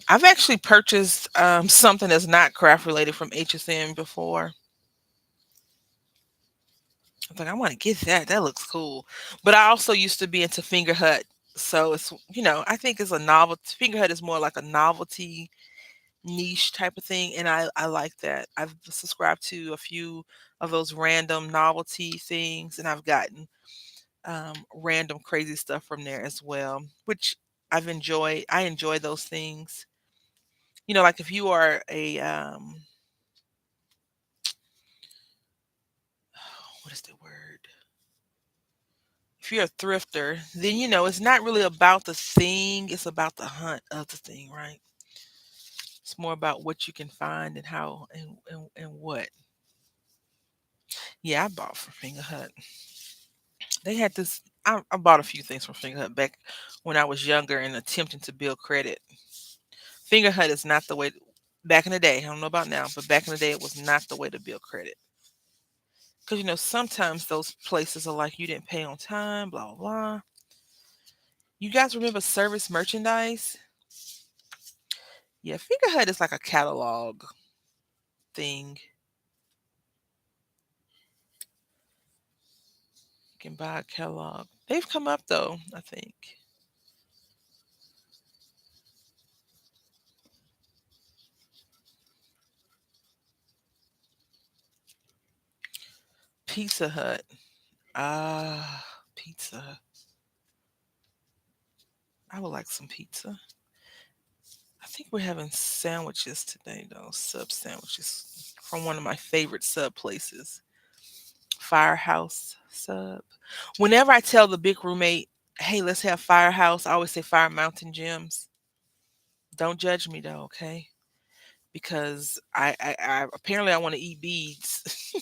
I've actually purchased something that's not craft related from HSN before. I was like, I want to get that. That looks cool. But I also used to be into Finger Hut. So I think it's a novelty. Finger Hut is more like a novelty niche type of thing. And I like that. I've subscribed to a few of those random novelty things, and I've gotten random crazy stuff from there as well, which I enjoy those things. Like if you are what is the word? If you're a thrifter, then it's not really about the thing, it's about the hunt of the thing, right? It's more about what you can find and how and what. Yeah, I bought from Finger Hut. They had this. I bought a few things from Finger Hut back when I was younger and attempting to build credit. Finger Hut is not the way. Back in the day, I don't know about now, but back in the day, it was not the way to build credit. Because sometimes those places are like you didn't pay on time, blah blah blah. You guys remember Service Merchandise? Yeah, Finger Hut is like a catalog thing. You can buy a catalog. They've come up though, I think. Pizza Hut. Pizza. I would like some pizza. I think we're having sandwiches today, though. Sub sandwiches from one of my favorite sub places, Firehouse Sub. Whenever I tell the big roommate, hey, let's have Firehouse, I always say Fire Mountain Gems. Don't judge me, though, okay? Because I apparently I want to eat beads.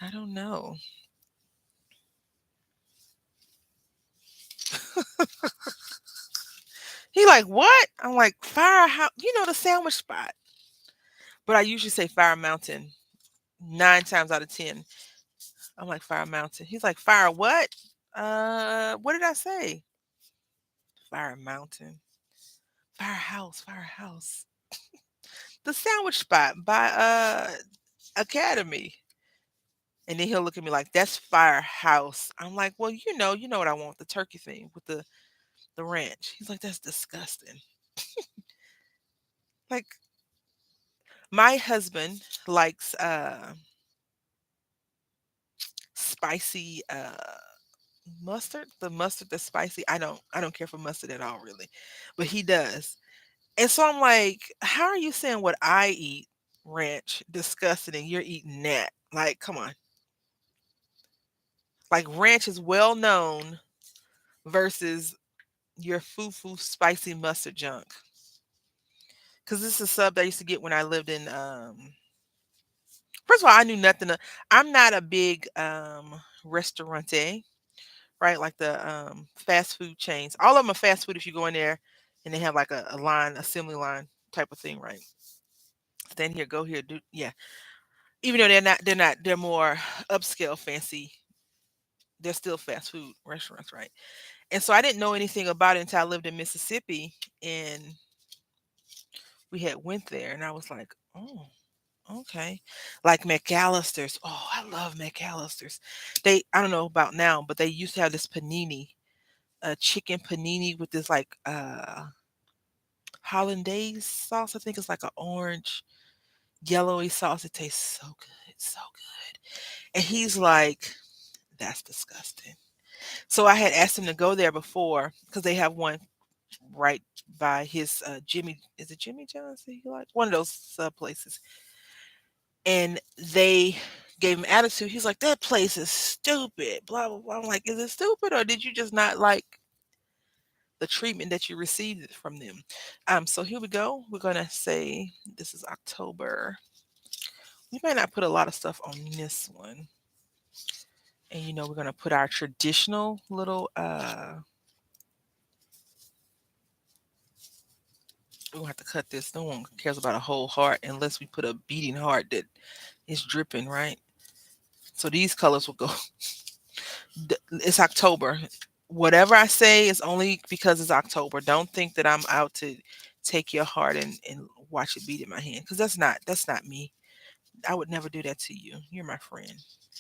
I don't know. He like, what? I'm like, Firehouse, the sandwich spot. But I usually say Fire Mountain 9 times out of 10. I'm like, Fire Mountain. He's like, Fire what? What did I say? Fire Mountain. Firehouse, Firehouse. The sandwich spot by Academy. And then he'll look at me like, that's Firehouse. I'm like, well, you know what I want, the turkey thing with the ranch. He's like, that's disgusting. Like my husband likes spicy mustard. The mustard that's spicy. I don't care for mustard at all really. But he does. And so I'm like, how are you saying what I eat, ranch, disgusting, and you're eating that? Like, come on. Like ranch is well known versus your foo spicy mustard junk. Cause this is a sub that I used to get when I lived in first of all, I knew nothing. I'm not a big restaurante, right? Like the fast food chains. All of them are fast food if you go in there and they have like a line, assembly line type of thing, right? Stand here, go here, do yeah. Even though they're more upscale fancy, they're still fast food restaurants, right? And so I didn't know anything about it until I lived in Mississippi and we had went there and I was like, oh, okay. Like McAllister's. Oh, I love McAllister's. I don't know about now, but they used to have this panini, a chicken panini with this like hollandaise sauce. I think it's like an orange, yellowy sauce. It tastes so good. So good. And he's like, that's disgusting. So I had asked him to go there before because they have one right by his Jimmy. Is it Jimmy John's? That he like one of those places, and they gave him attitude. He's like, that place is stupid. Blah blah blah. I'm like, is it stupid or did you just not like the treatment that you received from them? So here we go. We're gonna say this is October. We might not put a lot of stuff on this one. And we're gonna put our traditional little we're gonna have to cut this. No one cares about a whole heart unless we put a beating heart that is dripping, right? So these colors will go. It's October. Whatever I say is only because it's October. Don't think that I'm out to take your heart and watch it beat in my hand because that's not me. I would never do that to you. You're my friend.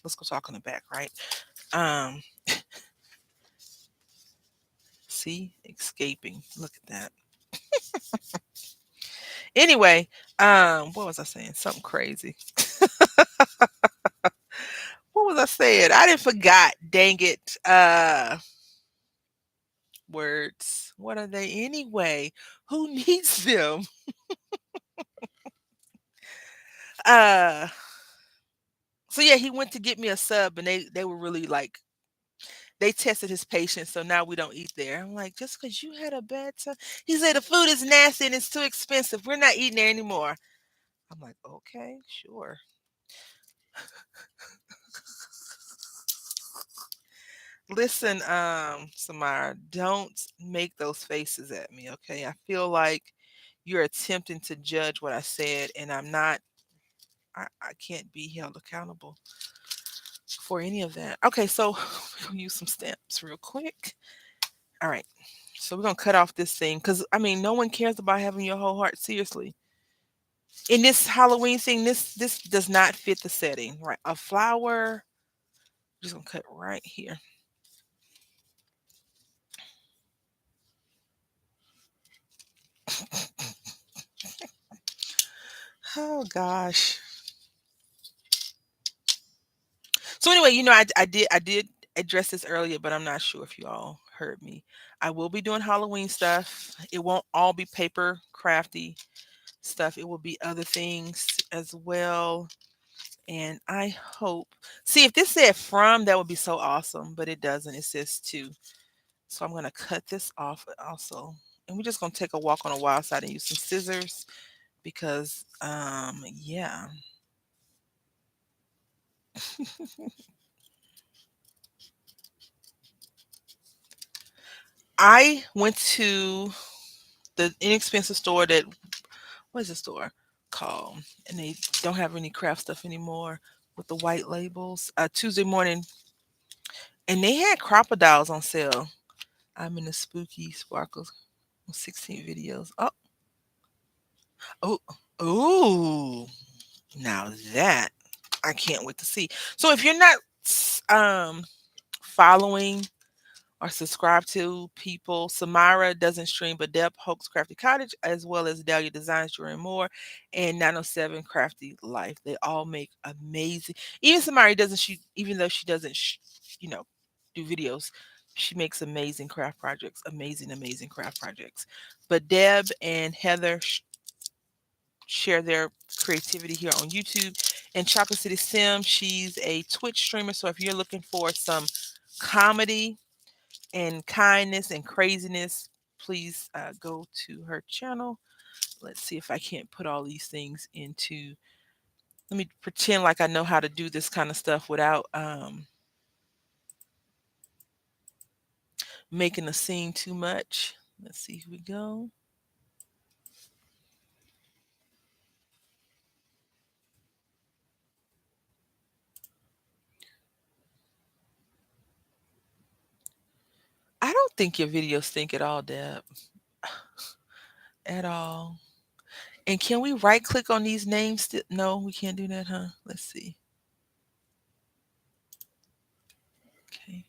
Let's go talk in the back, right? Um, see, escaping. Look at that. Anyway, what was I saying? Something crazy. What was I saying? I didn't forgot. Dang it. Words. What are they anyway? Who needs them? Uh so yeah, he went to get me a sub and they were really like they tested his patience, so now we don't eat there. I'm like, just because you had a bad time. He said the food is nasty and it's too expensive. We're not eating there anymore. I'm like, okay, sure. Listen, Samara, don't make those faces at me, okay? I feel like you're attempting to judge what I said, and I'm not. I can't be held accountable for any of that. Okay, so we're gonna use some stamps real quick. All right, so we're gonna cut off this thing because I mean, no one cares about having your whole heart seriously. In this Halloween thing, this does not fit the setting, right? A flower. Just gonna cut right here. Oh gosh. So anyway, I did address this earlier, but I'm not sure if you all heard me. I will be doing Halloween stuff. It won't all be paper crafty stuff. It will be other things as well. And I hope see if this said from, that would be so awesome, but it doesn't. It says to. So I'm gonna cut this off also. And we're just gonna take a walk on a wild side and use some scissors because yeah. I went to the inexpensive store that what is the store called? And they don't have any craft stuff anymore with the white labels. Tuesday morning, and they had crocodiles on sale. I'm in the spooky sparkles 16 videos. Oh, oh, oh! Now that I can't wait to see. So if you're not following or subscribe to people. Samara doesn't stream, but Deb Hoax Crafty Cottage, as well as Dahlia Designs, Jewelry and More, and 907 Crafty Life. They all make amazing. Even Samara doesn't shoot, even though she doesn't, you know, do videos. She makes amazing craft projects, amazing, amazing craft projects. But Deb and Heather share their creativity here on YouTube. And Chocolate City Sim, she's a Twitch streamer. So if you're looking for some comedy and kindness and craziness, please go to her channel. Let's see if I can't put all these things into. Let me pretend like I know how to do this kind of stuff without making a scene too much. Let's see, here we go. I don't think your videos stink at all, Deb. At all. And can we right click on these names? No, we can't do that, huh? Let's see. Okay.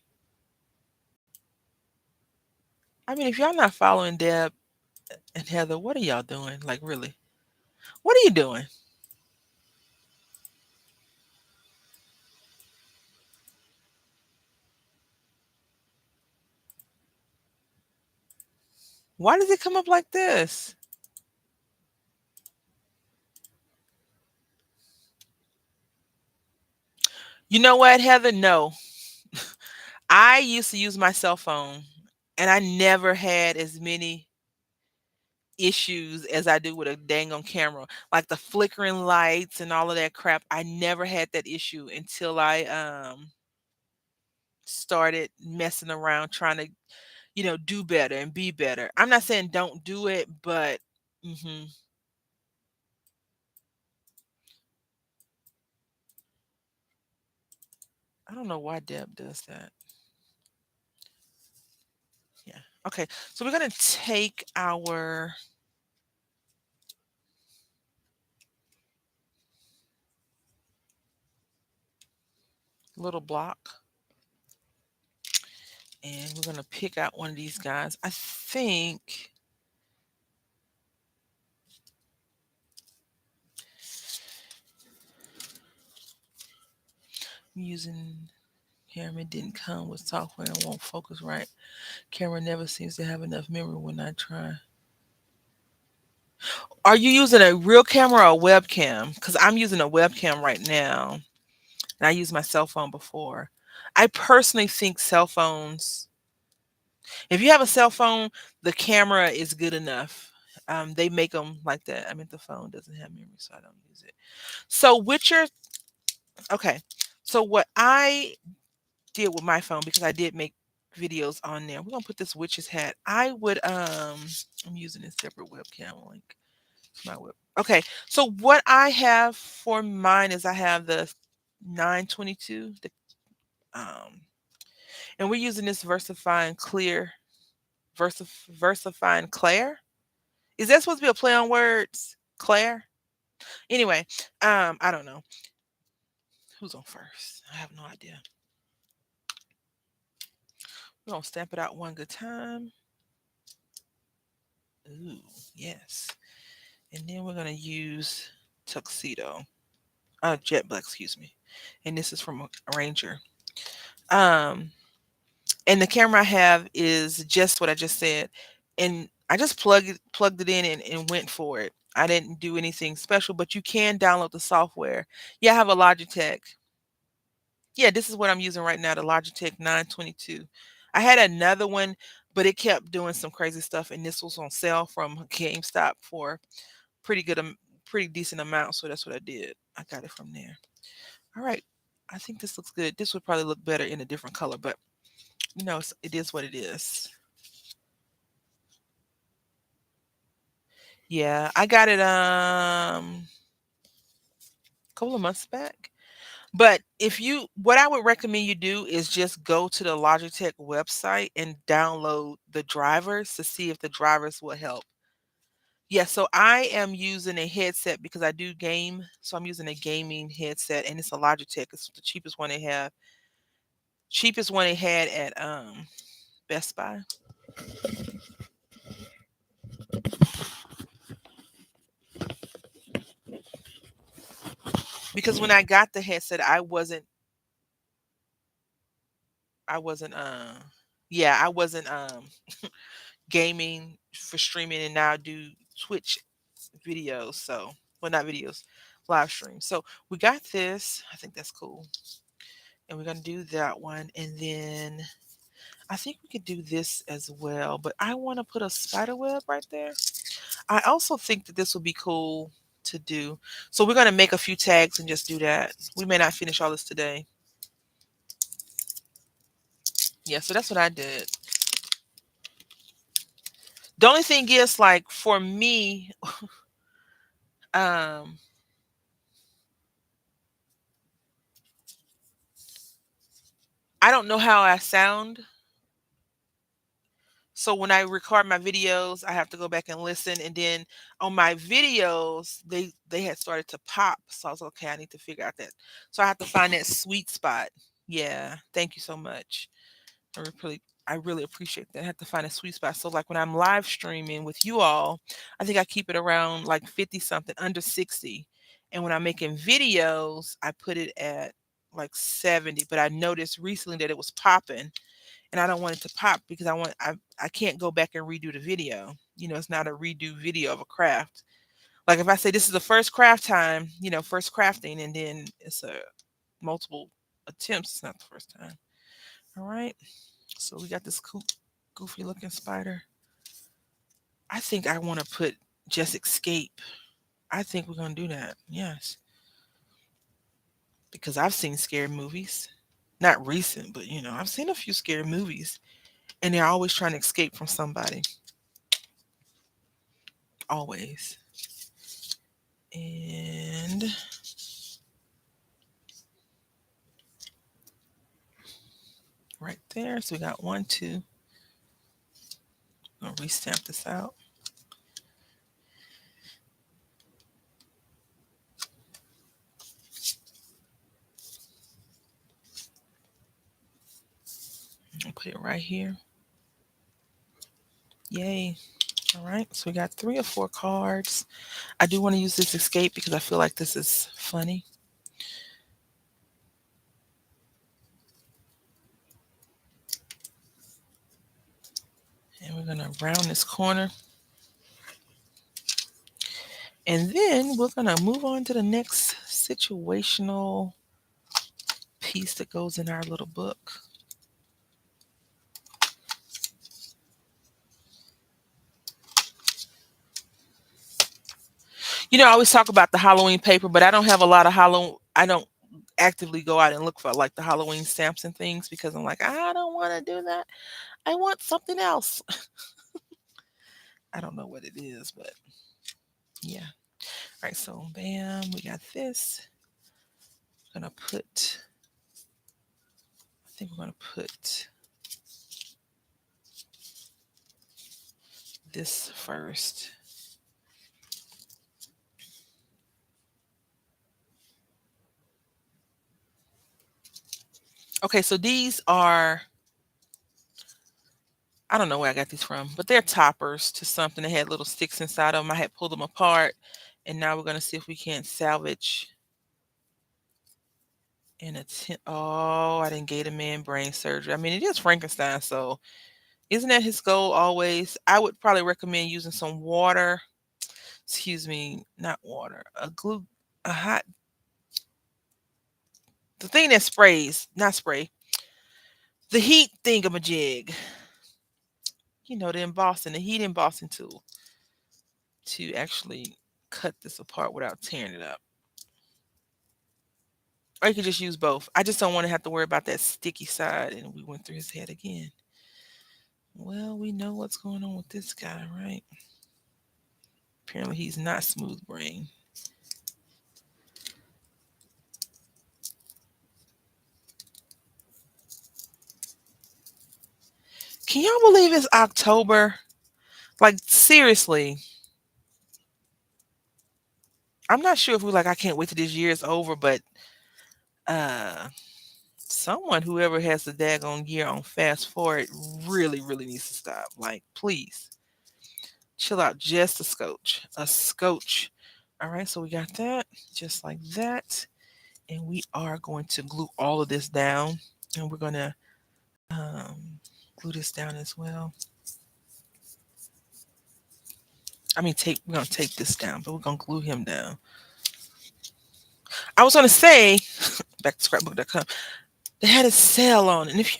I mean, if y'all not following Deb and Heather, what are y'all doing? Like, really? What are you doing? Why does it come up like this? You know what, Heather? No. I used to use my cell phone and I never had as many issues as I do with a dang on camera. Like the flickering lights and all of that crap. I never had that issue until I started messing around trying to, do better and be better. I'm not saying don't do it, but I don't know why Deb does that. Yeah. Okay. So we're gonna take our little block and we're gonna pick out one of these guys. I think Using camera didn't come with software and won't focus right. Camera never seems to have enough memory when I try. Are you using a real camera or a webcam? Because I'm using a webcam right now, and I used my cell phone before. I personally think cell phones, if you have a cell phone, the camera is good enough. They make them like that. I mean, the phone doesn't have memory, so I don't use it. So, with your, okay. So, what I did with my phone, because I did make videos on there, we're gonna put this witch's hat. I would, I'm using a separate webcam link. My web. Okay, so what I have for mine is I have the 922, um, and we're using this Versifying Clear, Versifying Claire. Is that supposed to be a play on words? Claire? Anyway, I don't know. Who's on first? I have no idea. We're gonna stamp it out one good time. Ooh, yes. And then we're gonna use tuxedo. Jet black, excuse me. And this is from a Ranger. Um, and the camera I have is just what I just said, and I just plugged it in and went for it. I didn't do anything special, but you can download the software. Yeah, I have a Logitech. Yeah, this is what I'm using right now, the Logitech 922. I had another one, but it kept doing some crazy stuff, and this was on sale from GameStop for pretty good, pretty decent amount. So that's what I did. I got it from there. All right, I think this looks good. This would probably look better in a different color, but it is what it is. Yeah, I got it a couple of months back. But if you what I would recommend you do is just go to the Logitech website and download the drivers to see if the drivers will help. Yeah, so I am using a headset because I do game. So I'm using a gaming headset and it's a Logitech. It's the cheapest one they have. Cheapest one they had at Best Buy. Because when I got the headset, I wasn't yeah, I wasn't gaming for streaming, and now I do Twitch videos. So, well, not videos, live streams. So we got this. I think that's cool. And we're going to do that one. And then I think we could do this as well. But I want to put a spider web right there. I also think that this would be cool to do. So we're going to make a few tags and just do that. We may not finish all this today. Yeah, so that's what I did. The only thing is, like, for me, um, I don't know how I sound. So when I record my videos, I have to go back and listen. And then on my videos, they had started to pop. So I was okay. I need to figure out that. So I have to find that sweet spot. Yeah. Thank you so much. I really appreciate that. I have to find a sweet spot. So like when I'm live streaming with you all, I think I keep it around like 50 something, under 60. And when I'm making videos, I put it at like 70. But I noticed recently that it was popping and I don't want it to pop because I can't go back and redo the video. It's not a redo video of a craft. Like if I say this is the first craft time, first crafting, and then it's a multiple attempts, it's not the first time. All right. So we got this cool, goofy looking spider. I think I want to put just escape. I think we're gonna do that. Yes, because I've seen scary movies. Not recent, but I've seen a few scary movies, and they're always trying to escape from somebody. Always. And right there. So we got one, two. I'm gonna restamp this out. I'll put it right here. Yay. All right. So we got 3 or 4 cards. I do want to use this escape because I feel like this is funny. We're going to round this corner. And then we're going to move on to the next situational piece that goes in our little book. I always talk about the Halloween paper, but I don't have a lot of Halloween. I don't actively go out and look for like the Halloween stamps and things because I'm like, I don't want to do that. I want something else. I don't know what it is, but yeah. All right, so bam, we got this. I'm gonna put, I think we're gonna put this first. Okay, so these are, I don't know where I got these from, but they're toppers to something that had little sticks inside of them. I had pulled them apart, and now we're gonna see if we can't salvage an attempt. Oh, I didn't get a man brain surgery. I mean, it is Frankenstein, so isn't that his goal always? I would probably recommend using some water. Excuse me, not water. A glue, a hot, the thing that sprays, not spray, the heat thingamajig. The embossing, the heat embossing tool to actually cut this apart without tearing it up. Or you could just use both. I just don't want to have to worry about that sticky side. And we went through his head again. Well, we know what's going on with this guy, right? Apparently, he's not smooth brain. Can y'all believe it's October? Like, seriously. I'm not sure if we're like, I can't wait till this year is over, but uh someone, whoever has the daggone year on fast forward, really, really needs to stop. Like, please chill out just a scotch. A scotch. All right, so we got that just like that. And we are going to glue all of this down. And we're gonna glue this down as well. I mean, we're gonna take this down, but we're gonna glue him down. I was gonna say, back to scrapbook.com, they had a sale on it. And if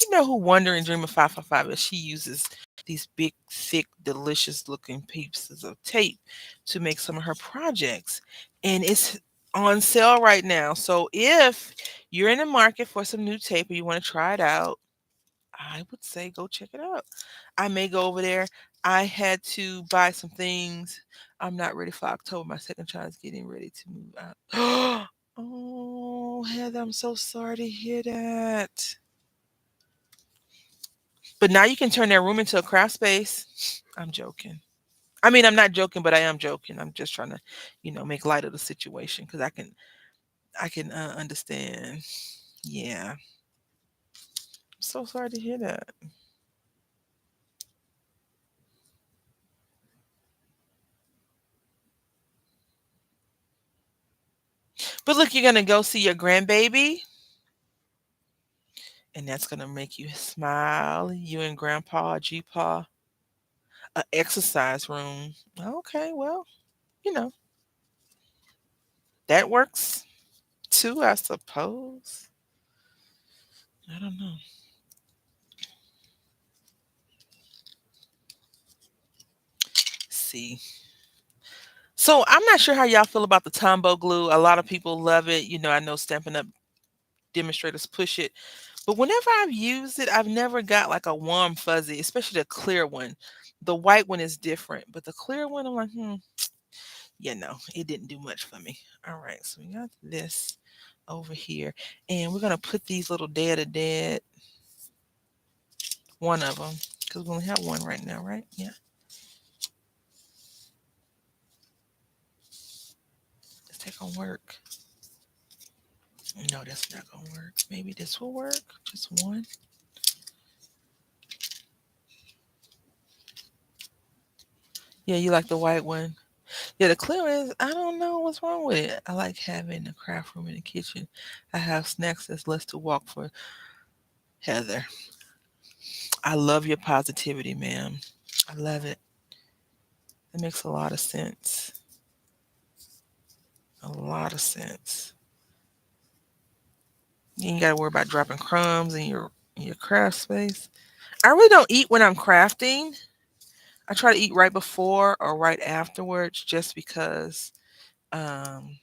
you know who Wondering Dreamer 555 is, she uses these big, thick, delicious looking pieces of tape to make some of her projects. And it's on sale right now. So if you're in the market for some new tape or you want to try it out, I would say go check it out. I may go over there. I had to buy some things. I'm not ready for October. My second child is getting ready to move out. Oh, Heather, I'm so sorry to hear that. But now you can turn that room into a craft space. I'm joking. I mean, I'm not joking, but I am joking. I'm just trying to, make light of the situation because I can understand. Yeah, I'm so sorry to hear that. But look, you're gonna go see your grandbaby, and that's gonna make you smile. You and Grandpa, G-Pa, a exercise room. Okay, well, you know that works too, I suppose. I don't know. See. So I'm not sure how y'all feel about the Tombow glue. A lot of people love it. I know Stampin' Up demonstrators push it. But whenever I've used it, I've never got like a warm fuzzy, especially the clear one. The white one is different, but the clear one, I'm like, yeah, no, it didn't do much for me. All right, so we got this over here, and we're gonna put these little dead to dead, one of them, because we only have one right now, right? Yeah, is that gonna work? No, that's not gonna work. Maybe this will work. Just one. Yeah, you like the white one. Yeah, the clear one is, I don't know what's wrong with it. I like having the craft room in the kitchen. I have snacks that's less to walk for Heather. I love your positivity, ma'am. I love it. It makes a lot of sense. A lot of sense. You ain't got to worry about dropping crumbs in your craft space. I really don't eat when I'm crafting. I try to eat right before or right afterwards, just because, um,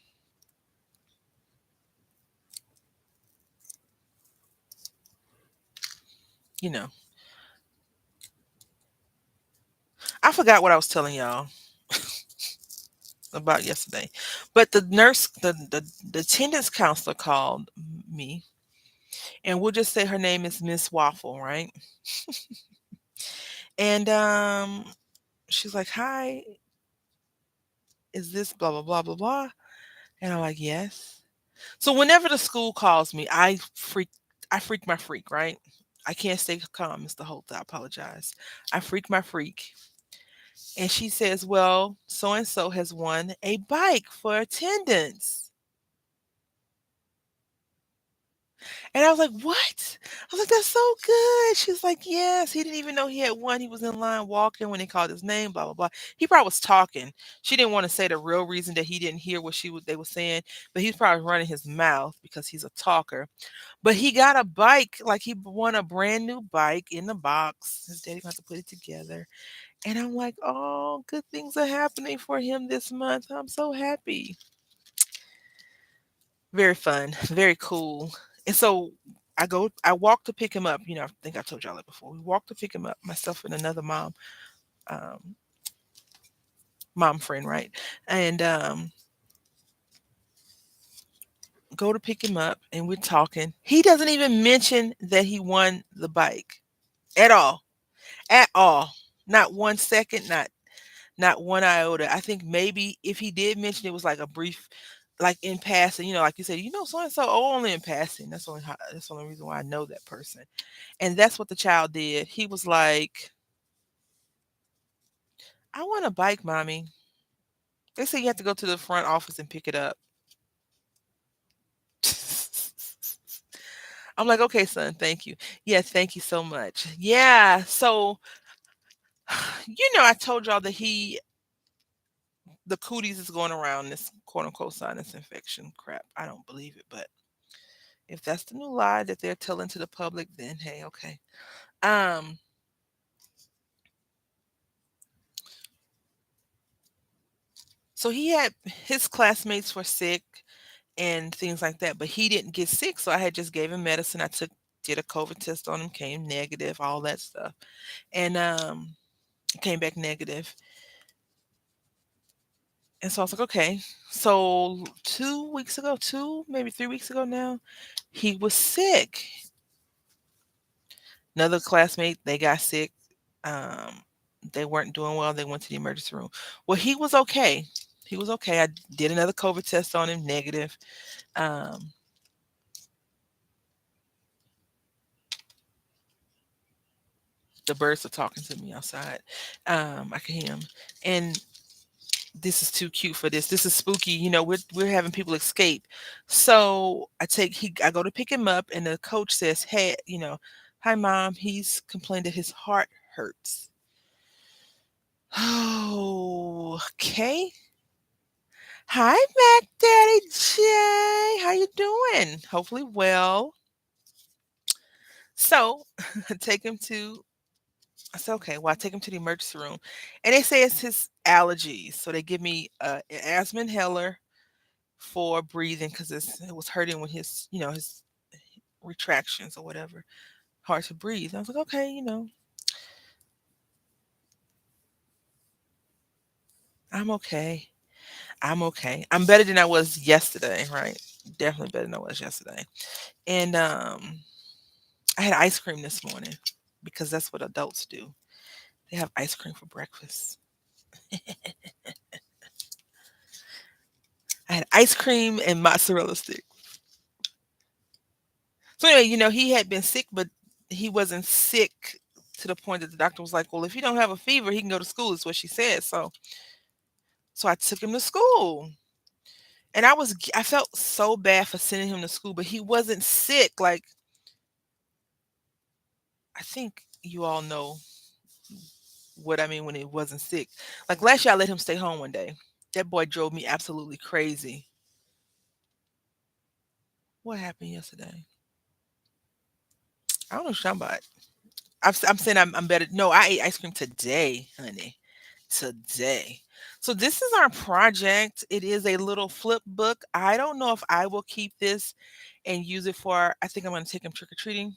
you know, I forgot what I was telling y'all about yesterday. But the attendance counselor called me, and we'll just say her name is Miss Waffle, right? And she's like, "Hi, is this blah blah blah blah blah?" And I'm like, "Yes." So whenever the school calls me, I freak my freak, right? I can't stay calm, Mr. Holt. I apologize. I freak my freak. And she says, "Well, so and so has won a bike for attendance." And I was like, "What?" I was like, "That's so good." She's like, "Yes, he didn't even know he had won. He was in line walking when they called his name, blah, blah, blah." He probably was talking. She didn't want to say the real reason that he didn't hear what they were saying, but he's probably running his mouth because he's a talker. But he got a bike, like he won a brand new bike in the box. His daddy got to put it together. And I'm like, "Oh, good things are happening for him this month. I'm so happy." Very fun, very cool. And so I walk to pick him up. I think I told y'all that before. We walk to pick him up, myself and another um, mom friend, right? And go to pick him up, and we're talking. He doesn't even mention that he won the bike at all, at all. Not 1 second, not one iota. I think maybe if he did mention it was like a brief, like in passing, like you said, so and so, oh, only in passing. That's the only reason why I know that person. And that's what the child did. He was like, "I want a bike, mommy." They say you have to go to the front office and pick it up. I'm like, "Okay, son, thank you." Yeah, thank you so much. Yeah. So, I told y'all that the cooties is going around this quote unquote sinus infection crap. I don't believe it, but if that's the new lie that they're telling to the public, then hey, okay. Um, so he had his classmates were sick and things like that, but he didn't get sick, so I had just gave him medicine. Did a COVID test on him, came negative, all that stuff. And came back negative. And so I was like, okay. So 2 weeks ago, maybe 3 weeks ago now, he was sick. Another classmate, they got sick. Um, they weren't doing well. They went to the emergency room. Well, he was okay. He was okay. I did another COVID test on him, negative. Um, the birds are talking to me outside. I can hear them. And this is too cute for this. This is spooky. We're having people escape. So I go to pick him up, and the coach says, "Hey, hi mom, he's complained that his heart hurts." Oh, okay. Hi, Mac Daddy J. How you doing? Hopefully well. So I take him to I said, okay, well, I take him to the emergency room, and they say it's his allergies. So they give me an asthma inhaler for breathing because it was hurting with his retractions or whatever, hard to breathe. I was like, okay, I'm okay. I'm okay. I'm better than I was yesterday, right? Definitely better than I was yesterday. And I had ice cream this morning because that's what adults do. They have ice cream for breakfast. I had ice cream and mozzarella sticks. So anyway, he had been sick, but he wasn't sick to the point that the doctor was like, "Well, if you don't have a fever, he can go to school." Is what she said. So I took him to school, and I felt so bad for sending him to school, but he wasn't sick. Like I think you all know what I mean when he wasn't sick. Like last year, I let him stay home one day. That boy drove me absolutely crazy. What happened yesterday? I don't know what you're talking about. I'm saying I'm better. No, I ate ice cream today, honey. Today. So this is our project. It is a little flip book. I don't know if I will keep this and use it for. I think I'm going to take him trick or treating.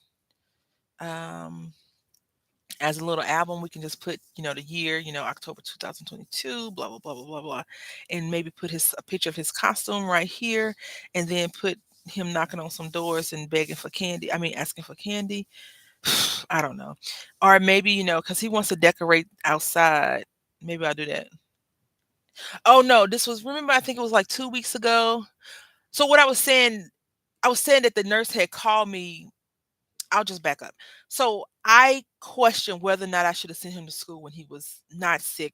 Um, as a little album, we can just put, the year, October 2022, blah blah blah blah blah blah, and maybe put his a picture of his costume right here, and then put him knocking on some doors and begging for candy. I mean, asking for candy. I don't know. Or maybe, because he wants to decorate outside. Maybe I'll do that. Oh no, this was remember I think it was like 2 weeks ago. So what I was saying that the nurse had called me. I'll just back up. So I questioned whether or not I should have sent him to school when he was not sick.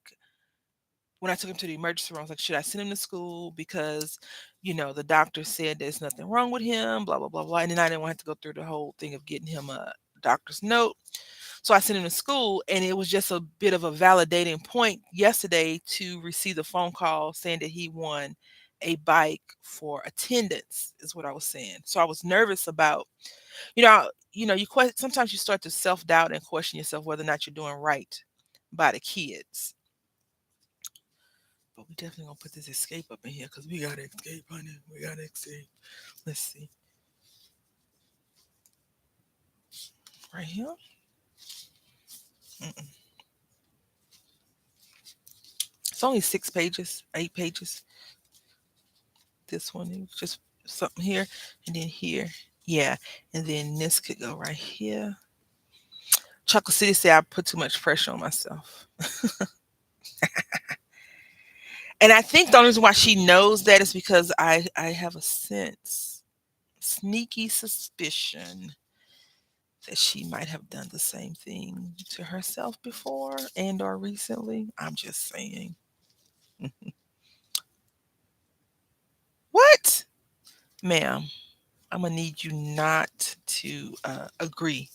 When I took him to the emergency room, I was like, should I send him to school? Because, the doctor said there's nothing wrong with him, blah, blah, blah, blah. And then I didn't want to go through the whole thing of getting him a doctor's note. So I sent him to school, and it was just a bit of a validating point yesterday to receive the phone call saying that he won a bike for attendance, is what I was saying. So I was nervous about, sometimes you start to self doubt and question yourself whether or not you're doing right by the kids. But we definitely gonna put this escape up in here because we gotta escape, honey. We gotta escape. Let's see, right here. Mm-mm. It's only 6 pages, 8 pages. This one is just something here, and then here, yeah, and then this could go right here. Chocolate City said I put too much pressure on myself, and I think the only reason why she knows that is because I have a sense, sneaky suspicion that she might have done the same thing to herself before and or recently. I'm just saying. What? Ma'am, I'm gonna need you not to agree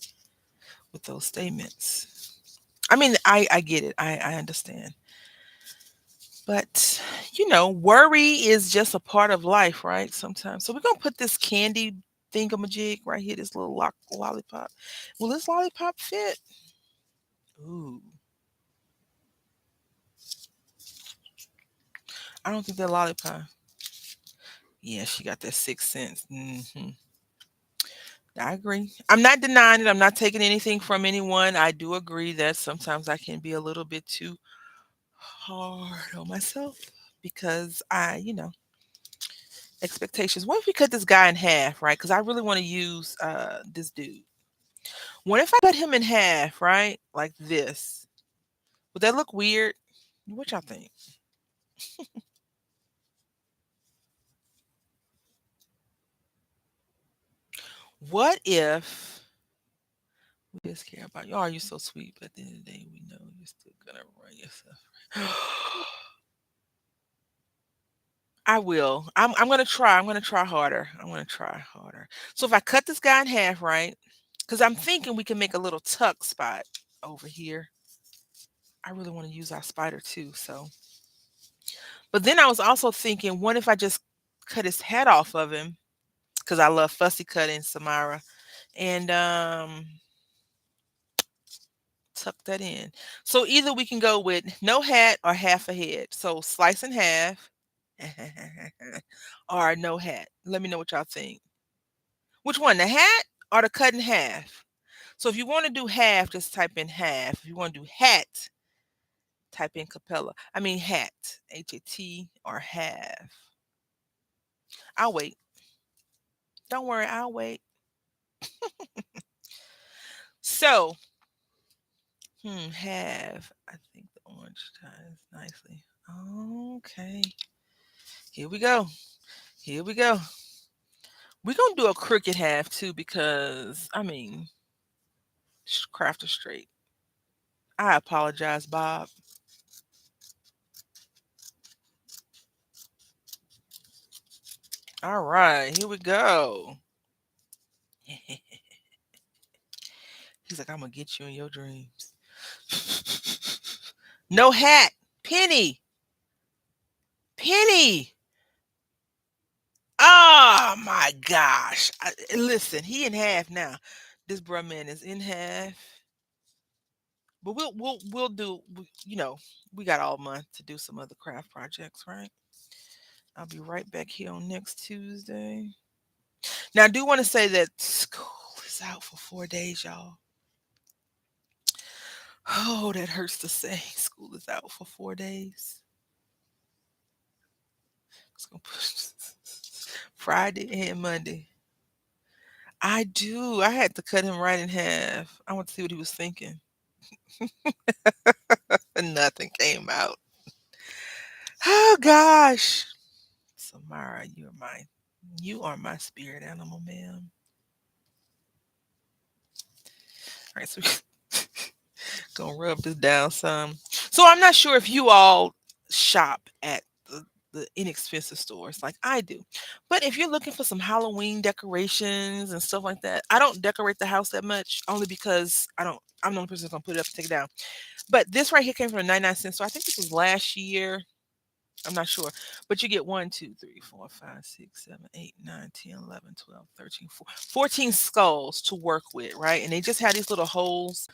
with those statements. I mean, I get it. I understand. But, worry is just a part of life, right? Sometimes. So we're gonna put this candy thingamajig right here, this little lollipop. Will this lollipop fit? Ooh, I don't think that lollipop. Yeah, she got that 6 cents. I agree. I'm not denying it. I'm not taking anything from anyone. I do agree that sometimes I can be a little bit too hard on myself because expectations. What if we cut this guy in half, right? Because I really want to use this dude. What if I cut him in half, right? Like this. Would that look weird? What y'all think? What if we just care about you? Oh, you're so sweet, but at the end of the day, we know you're still gonna run yourself. I will. I'm gonna try. I'm gonna try harder. I'm gonna try harder. So if I cut this guy in half, right? Because I'm thinking we can make a little tuck spot over here. I really want to use our spider too. So, but then I was also thinking, what if I just cut his head off of him? Because I love fussy cutting, Samara, and tuck that in. So either we can go with no hat or half a head. So slice in half, or no hat. Let me know what y'all think. Which one, the hat or the cut in half? So if you want to do half, just type in half. If you want to do hat, type in capella. I mean hat, HAT or half. I'll wait. Don't worry, I'll wait. So, have. I think the orange ties nicely. Okay, here we go. Here we go. We're gonna do a crooked half too because I mean, craft it straight. I apologize, Bob. All right, here we go. He's like, I'm gonna get you in your dreams. No hat. Penny. Penny. Oh my gosh. Listen, he in half now. This bruh man is in half. But we'll do we got all month to do some other craft projects, right? I'll be right back here on next Tuesday. Now I do want to say that school is out for 4 days, y'all. Oh, that hurts to say. School is out for 4 days. It's gonna push Friday and Monday. I do. I had to cut him right in half. I want to see what he was thinking. And nothing came out. Oh gosh. Samara, you are my spirit animal, ma'am. All right, so gonna rub this down some. So I'm not sure if you all shop at the inexpensive stores like I do. But if you're looking for some Halloween decorations and stuff like that, I don't decorate the house that much only because I'm the only person that's gonna put it up and take it down. But this right here came from 99 cents. So I think this was last year. I'm not sure. But you get 1, 2, 3, 4, 5, 6, 7, 8, 9, 10, 11, 12, 13, 14 skulls to work with, right? And they just had these little holes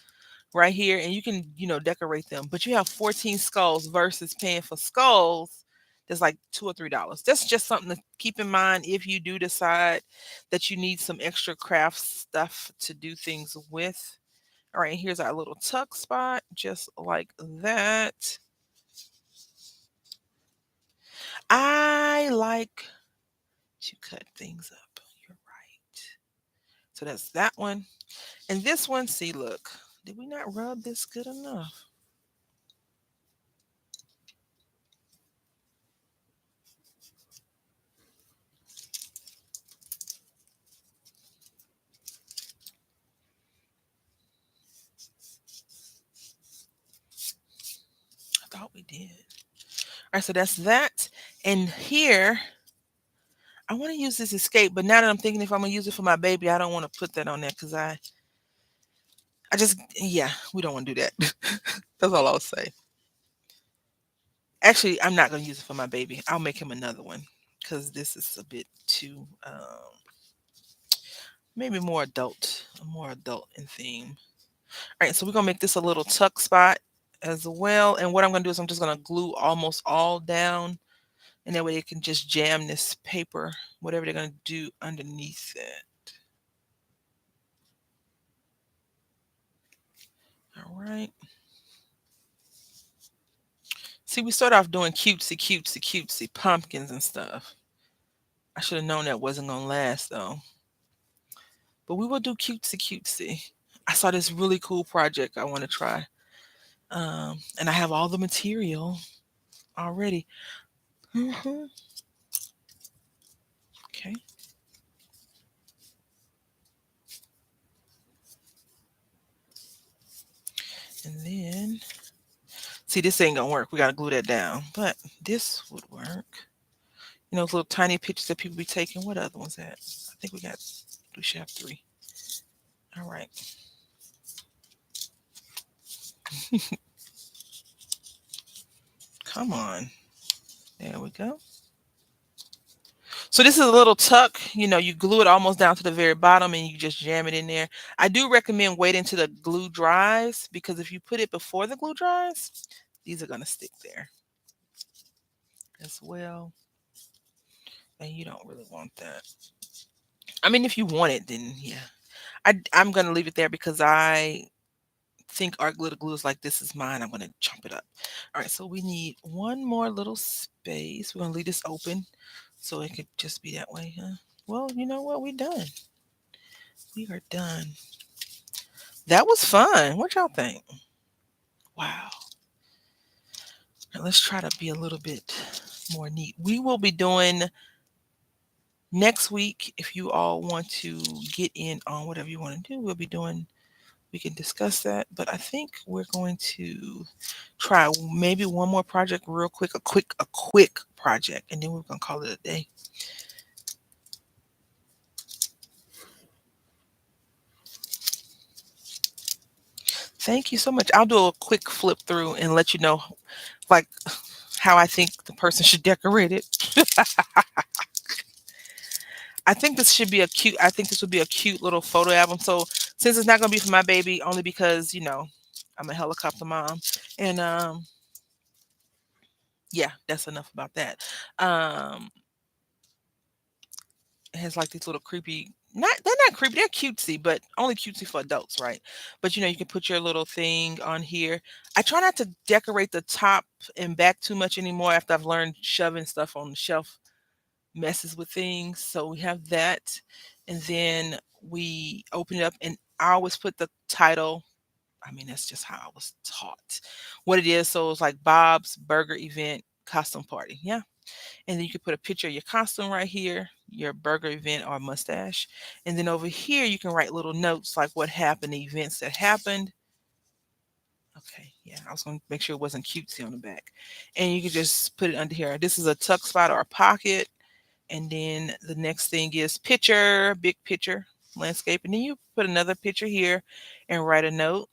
right here, and you can, decorate them. But you have 14 skulls versus paying for skulls that's like $2 or $3. That's just something to keep in mind if you do decide that you need some extra craft stuff to do things with. All right, here's our little tuck spot, just like that. I like to cut things up. You're right. So that's that one. And this one, see, look, did we not rub this good enough? I thought we did. All right, so that's that. And here, I want to use this escape, but now that I'm thinking if I'm gonna use it for my baby, I don't want to put that on there because yeah, we don't want to do that. That's all I'll say. Actually, I'm not gonna use it for my baby. I'll make him another one because this is a bit too, maybe more adult in theme. All right, so we're gonna make this a little tuck spot as well. And what I'm gonna do is I'm just gonna glue almost all down, and that way they can just jam this paper, whatever they're gonna do underneath it. All right. See, we start off doing cutesy pumpkins and stuff. I should have known that wasn't gonna last though. But we will do cutesy. I saw this really cool project I want to try. And I have all the material already. Mhm. Okay. And then, see, this ain't gonna work. We gotta glue that down. But this would work. Those little tiny pictures that people be taking. What other ones at? I think we should have three. All right. Come on. There we go. So this is a little tuck. You glue it almost down to the very bottom and you just jam it in there. I do recommend waiting till the glue dries because if you put it before the glue dries, these are going to stick there as well. And you don't really want that. I mean, if you want it, then yeah. I'm going to leave it there because I think our glitter glue is like, this is mine. I'm going to chomp it up. All right, so we need one more little space. We're going to leave this open so it could just be that way, huh? Well, you know what? We're done. We are done. That was fun. What y'all think? Wow. Now let's try to be a little bit more neat. We will be doing next week. If you all want to get in on whatever you want to do, we can discuss that. But I think we're going to try maybe one more project real quick, a quick project, and then we're going to call it a day. Thank you so much. I'll do a quick flip through and let you know, like, how I think the person should decorate it. I think this should be a cute. I think this would be a cute little photo album. So since it's not gonna be for my baby, only because I'm a helicopter mom, and yeah, that's enough about that. Um, it has like these little creepy. Not they're not creepy. They're cutesy, but only cutesy for adults, right? But you can put your little thing on here. I try not to decorate the top and back too much anymore after I've learned shoving stuff on the shelf messes with things. So we have that. And then we open it up, and I always put the title. I mean, that's just how I was taught what it is. So it's like Bob's Burger Event Costume Party. Yeah. And then you can put a picture of your costume right here, your burger event or mustache. And then over here, you can write little notes like what happened, the events that happened. Okay, yeah, I was going to make sure it wasn't cutesy on the back. And you can just put it under here. This is a tuck spot or a pocket. And then the next thing is picture, big picture, landscape. And then you put another picture here and write a note.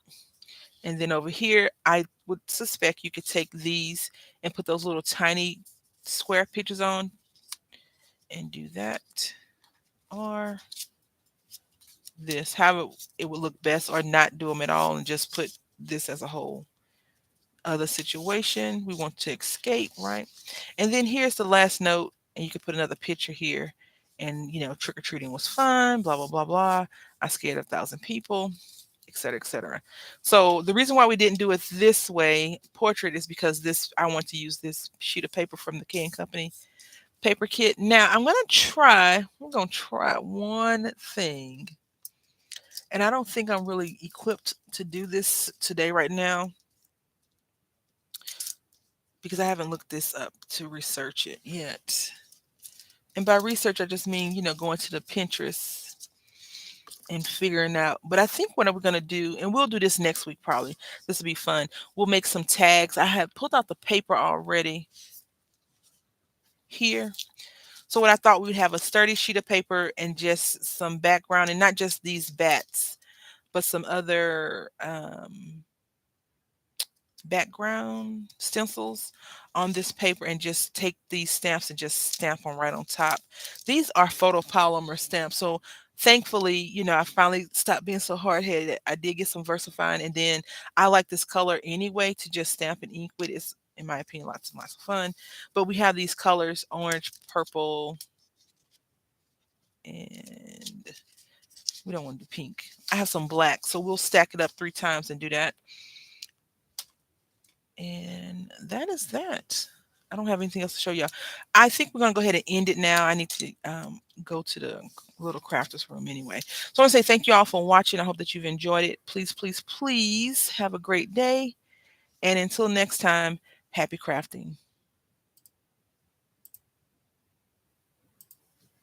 And then over here, I would suspect you could take these and put those little tiny square pictures on and do that. Or this, how it would look best, or not do them at all and just put this as a whole other situation. We want to escape, right? And then here's the last note, and you can put another picture here. And trick or treating was fun, blah blah blah blah. I scared 1,000 people, etc., etc. So the reason why we didn't do it this way, portrait, is because this I want to use this sheet of paper from the K and Company paper kit. Now we're gonna try one thing, and I don't think I'm really equipped to do this today right now because I haven't looked this up to research it yet. And by research, I just mean, going to the Pinterest and figuring out. But I think what we're going to do, and we'll do this next week probably, this will be fun. We'll make some tags. I have pulled out the paper already here. So what I thought we'd have a sturdy sheet of paper and just some background, and not just these bats, but some other background stencils on this paper, and just take these stamps and just stamp them right on top. These are photopolymer stamps. So thankfully, I finally stopped being so hard-headed. I did get some VersaFine, and then I like this color anyway to just stamp and ink with. It's, in my opinion, lots and lots of fun. But we have these colors: orange, purple, and we don't want to do pink. I have some black, so we'll stack it up 3 times and do that. And that is that. I don't have anything else to show y'all. I think we're gonna go ahead and end it now. I need to go to the little crafters room anyway. So I want to say thank you all for watching. I hope that you've enjoyed it. Please, please, please have a great day. And until next time, happy crafting.